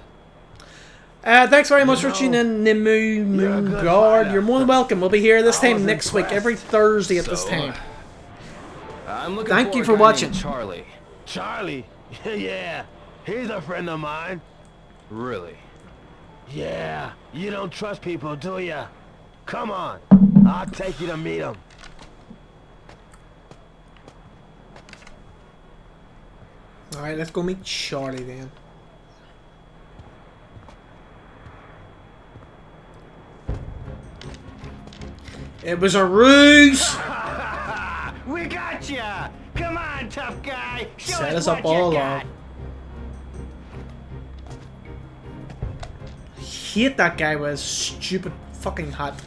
Thanks very much for tuning in, Nimu Moon Guard. You're more than welcome. We'll be here this time next week, every Thursday at this time. I'm looking Thank you a for guy watching. named Charlie. Charlie? Yeah, he's a friend of mine. Really? Yeah, you don't trust people, do ya? Come on, I'll take you to meet him. Alright, let's go meet Charlie then. It was a ruse! We got ya! Come on, tough guy! Show Set us us up what you all got. along. Hate that guy with his stupid fucking hat.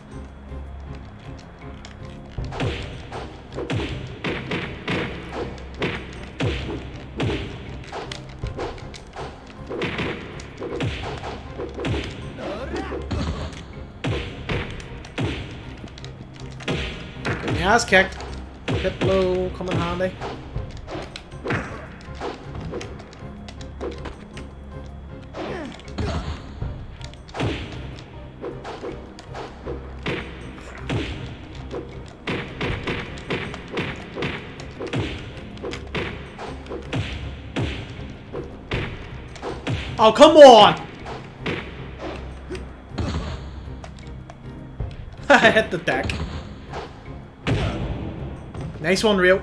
Getting your ass kicked. Hip blow, coming handy. Oh, come on! I hit the deck. Nice one, Rio.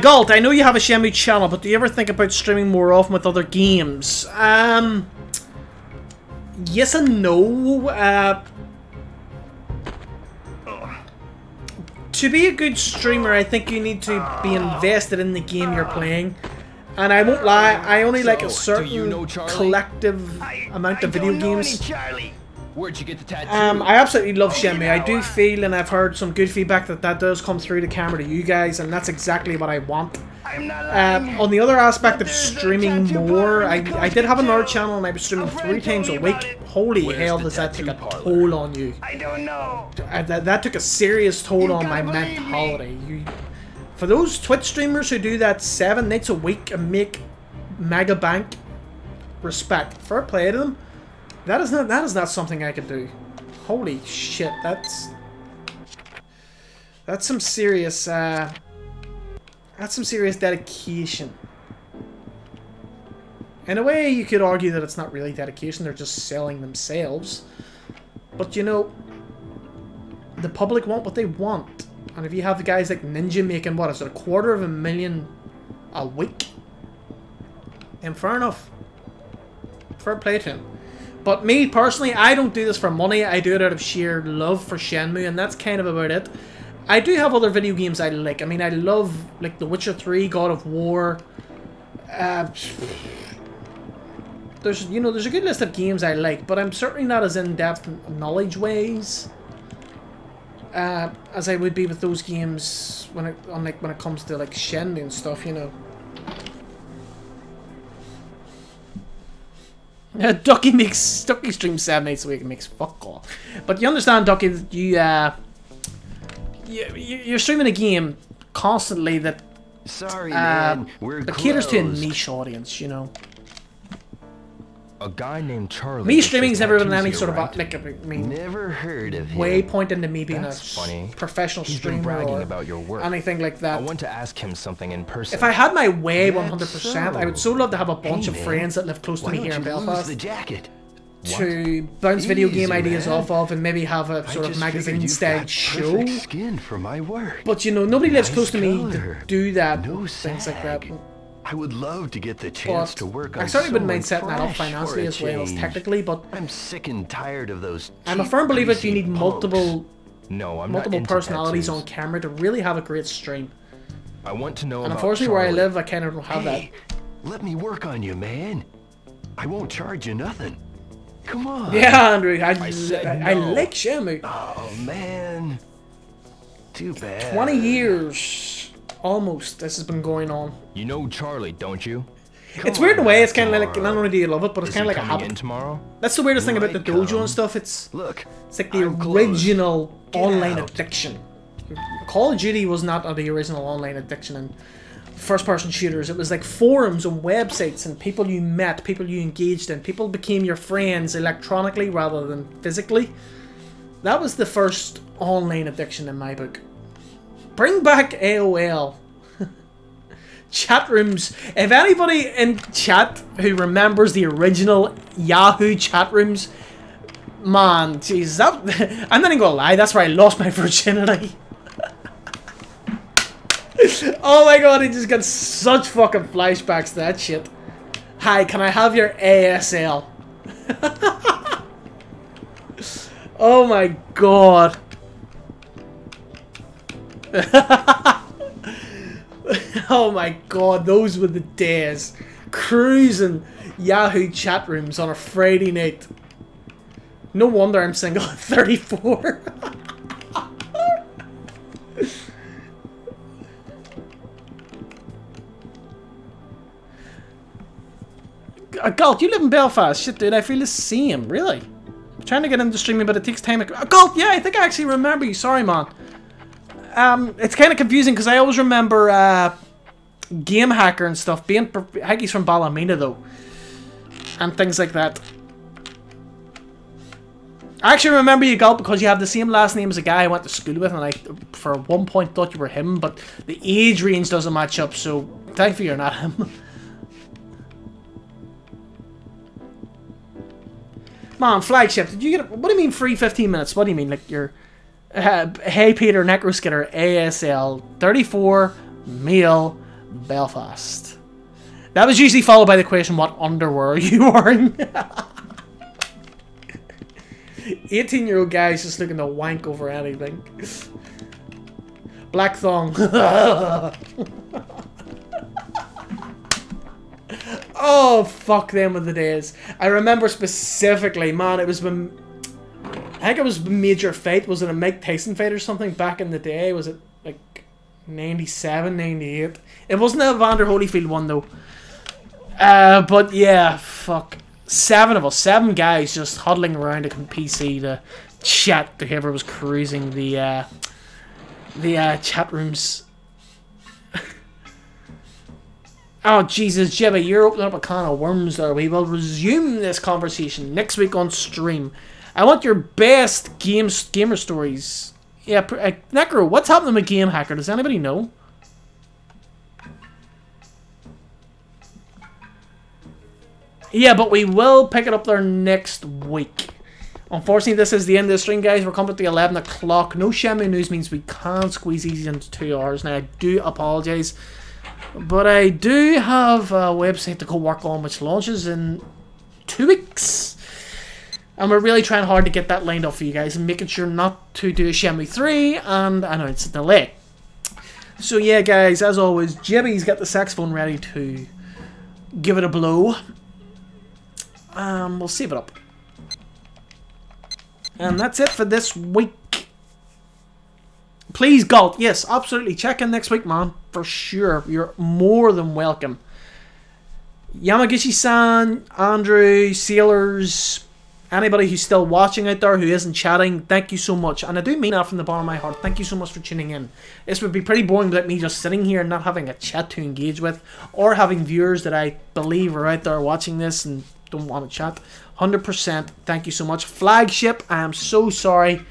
Galt, I know you have a Shenmue channel, but do you ever think about streaming more often with other games? Yes and no. To be a good streamer, I think you need to be invested in the game you're playing. And I won't lie, I only like a certain collective amount of video games. Where'd you get the tattoo? I absolutely love Shenmue. I do feel, and I've heard some good feedback that does come through the camera to you guys, and that's exactly what I want. On the other aspect of streaming more, I did have another channel and I was streaming 3 times a week. Holy hell, does that take a toll on you? I don't know. That took a serious toll on my mentality. For those Twitch streamers who do that 7 nights a week and make mega bank, respect. Fair play to them. That is not something I could do. Holy shit, that's some serious dedication. In a way, you could argue that it's not really dedication, they're just selling themselves. But you know, the public want what they want. And if you have the guys like Ninja making, what is it, $250,000 a week? And fair enough. Fair play to him. But me, personally, I don't do this for money. I do it out of sheer love for Shenmue, and that's kind of about it. I do have other video games I like. I mean, I love, like, The Witcher 3, God of War. There's a good list of games I like, but I'm certainly not as in-depth knowledge-wise as I would be with those games when it comes to, like, Shenmue and stuff, you know. Ducky streams 7 nights a week and makes fuck all. But you understand, Ducky, that you're streaming a game constantly that man, that caters to a niche audience, you know. A guy named Charlie. Me streaming's never been any sort of never heard of him. way pointing to me being That's funny. Professional He's streamer been bragging or about your work. anything like that. I want to ask him something in person. If I had my way 100%, I would so love to have a bunch of friends that live close to me here in Belfast to bounce video game ideas off of and maybe have a sort of magazine-style show. Skin for my work. But you know, nobody lives close to me to do that. Things like that. I would love to get the chance to work on I certainly wouldn't mind setting that up financially as well as technically, but I'm sick and tired of those. I'm a firm believer that you need multiple multiple personalities on camera to really have a great stream. I want to know and about unfortunately where I Charlie. live I kind of don't have that. Let me work on you, man. I won't charge you nothing. Come on. Yeah, Andrew, I no. like Shenmue. Oh man. Too bad. 20 years almost this has been going on. You know Charlie, don't you? It's weird in a way, it's kind of like, not only do you love it, but it's kind of like a habit. In tomorrow? That's the weirdest thing about the dojo and stuff, it's like the original online addiction. Call of Duty was not the original online addiction and first-person shooters. It was like forums and websites and people you met, people you engaged in, people became your friends electronically rather than physically. That was the first online addiction in my book. Bring back AOL. Chat rooms. If anybody in chat who remembers the original Yahoo chat rooms, man, jeez, that I'm not even gonna lie, that's where I lost my virginity. Oh my god, I just got such fucking flashbacks to that shit. Hi, can I have your ASL? Oh my god. Oh my god, those were the days. Cruising Yahoo chat rooms on a Friday night. No wonder I'm single at 34. Galt, you live in Belfast. Shit, dude, I feel the same. Really? I'm trying to get into streaming, but it takes time. Galt, yeah, I think I actually remember you. Sorry, man. It's kind of confusing because I always remember Game Hacker and stuff. He's from Ballymena though, and things like that. I actually remember you, Galt, because you have the same last name as a guy I went to school with, and I, for one point, thought you were him. But the age range doesn't match up, so Thankfully you're not him. Man, flagship, did you get what do you mean free 15 minutes? What do you mean? Like your hey Peter, Necroskitter, ASL 34 Meal Belfast. That was usually followed by the question, what underwear are you wearing? 18-year-old guys just looking to wank over anything. Black thong. Oh, fuck them with the days. I remember specifically, man, it was when... I think it was a major fight. Was it a Mike Tyson fight or something back in the day? Was it like 97, 98? It wasn't a Evander Holyfield one though. But yeah, fuck. 7 of us, 7 guys just huddling around a PC to chat to whoever was cruising the chat rooms. Oh, Jesus, Jibba, you're opening up a can of worms there. We will resume this conversation next week on stream. I want your best gamer stories. Yeah, Necro, what's happening with Game Hacker? Does anybody know? Yeah, but we will pick it up there next week. Unfortunately, this is the end of the stream, guys. We're coming to 11 o'clock. No Shenmue news means we can't squeeze these into 2 hours. Now, I do apologise. But I do have a website to go work on which launches in 2 weeks. And we're really trying hard to get that lined up for you guys and making sure not to do a Shenmue 3 and announce a delay. So yeah, guys, as always, Jibby's got the saxophone ready to give it a blow. We'll save it up. And that's it for this week. Please, Galt, yes, absolutely. Check in next week, man. For sure. You're more than welcome. Yamagishi-san, Andrew, Sailors, anybody who's still watching out there who isn't chatting, thank you so much. And I do mean that from the bottom of my heart. Thank you so much for tuning in. This would be pretty boring without me just sitting here and not having a chat to engage with, or having viewers that I believe are out there watching this and don't want to chat. 100%. Thank you so much. Flagship, I am so sorry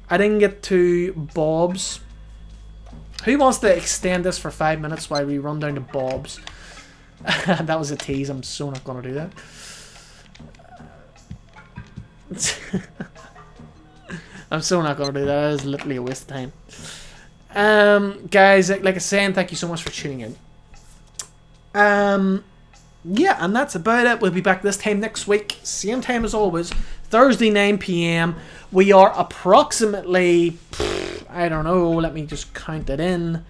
I didn't get to Bob's. Who wants to extend this for 5 minutes while we run down to Bob's? That was a tease. I'm so not going to do that. I'm so not going to do that. That is literally a waste of time. Guys, like I was saying, thank you so much for tuning in. Yeah, and that's about it. We'll be back this time next week. Same time as always. Thursday, 9 PM. We are approximately, I don't know, let me just count it in.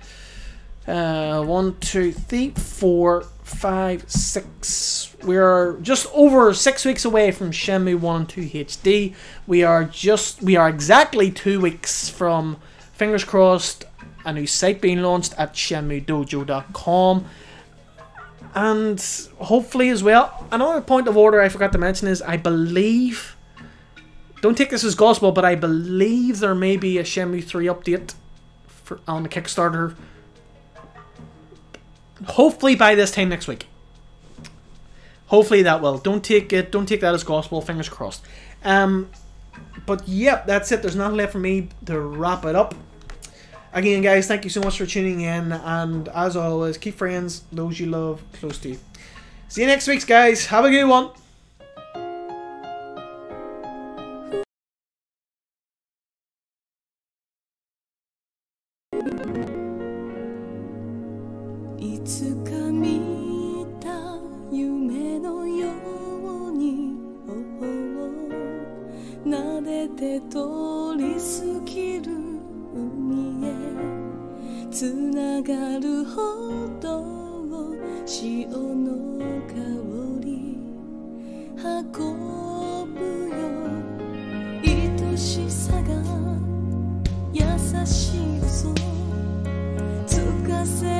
1, 2, 3, 4, 5, 6. We're just over 6 weeks away from Shenmue 1 and 2 HD. We are exactly 2 weeks from, fingers crossed, a new site being launched at ShenmueDojo.com. And hopefully as well, another point of order I forgot to mention is I believe, don't take this as gospel, but I believe there may be a Shenmue 3 update on the Kickstarter. Hopefully by this time next week. Hopefully that will. Don't take that as gospel, fingers crossed. But yep, that's it. There's nothing left for me to wrap it up. Again, guys, thank you so much for tuning in, and as always, keep friends, those you love, close to you. See you next week, guys. Have a good one.優しい嘘つかせ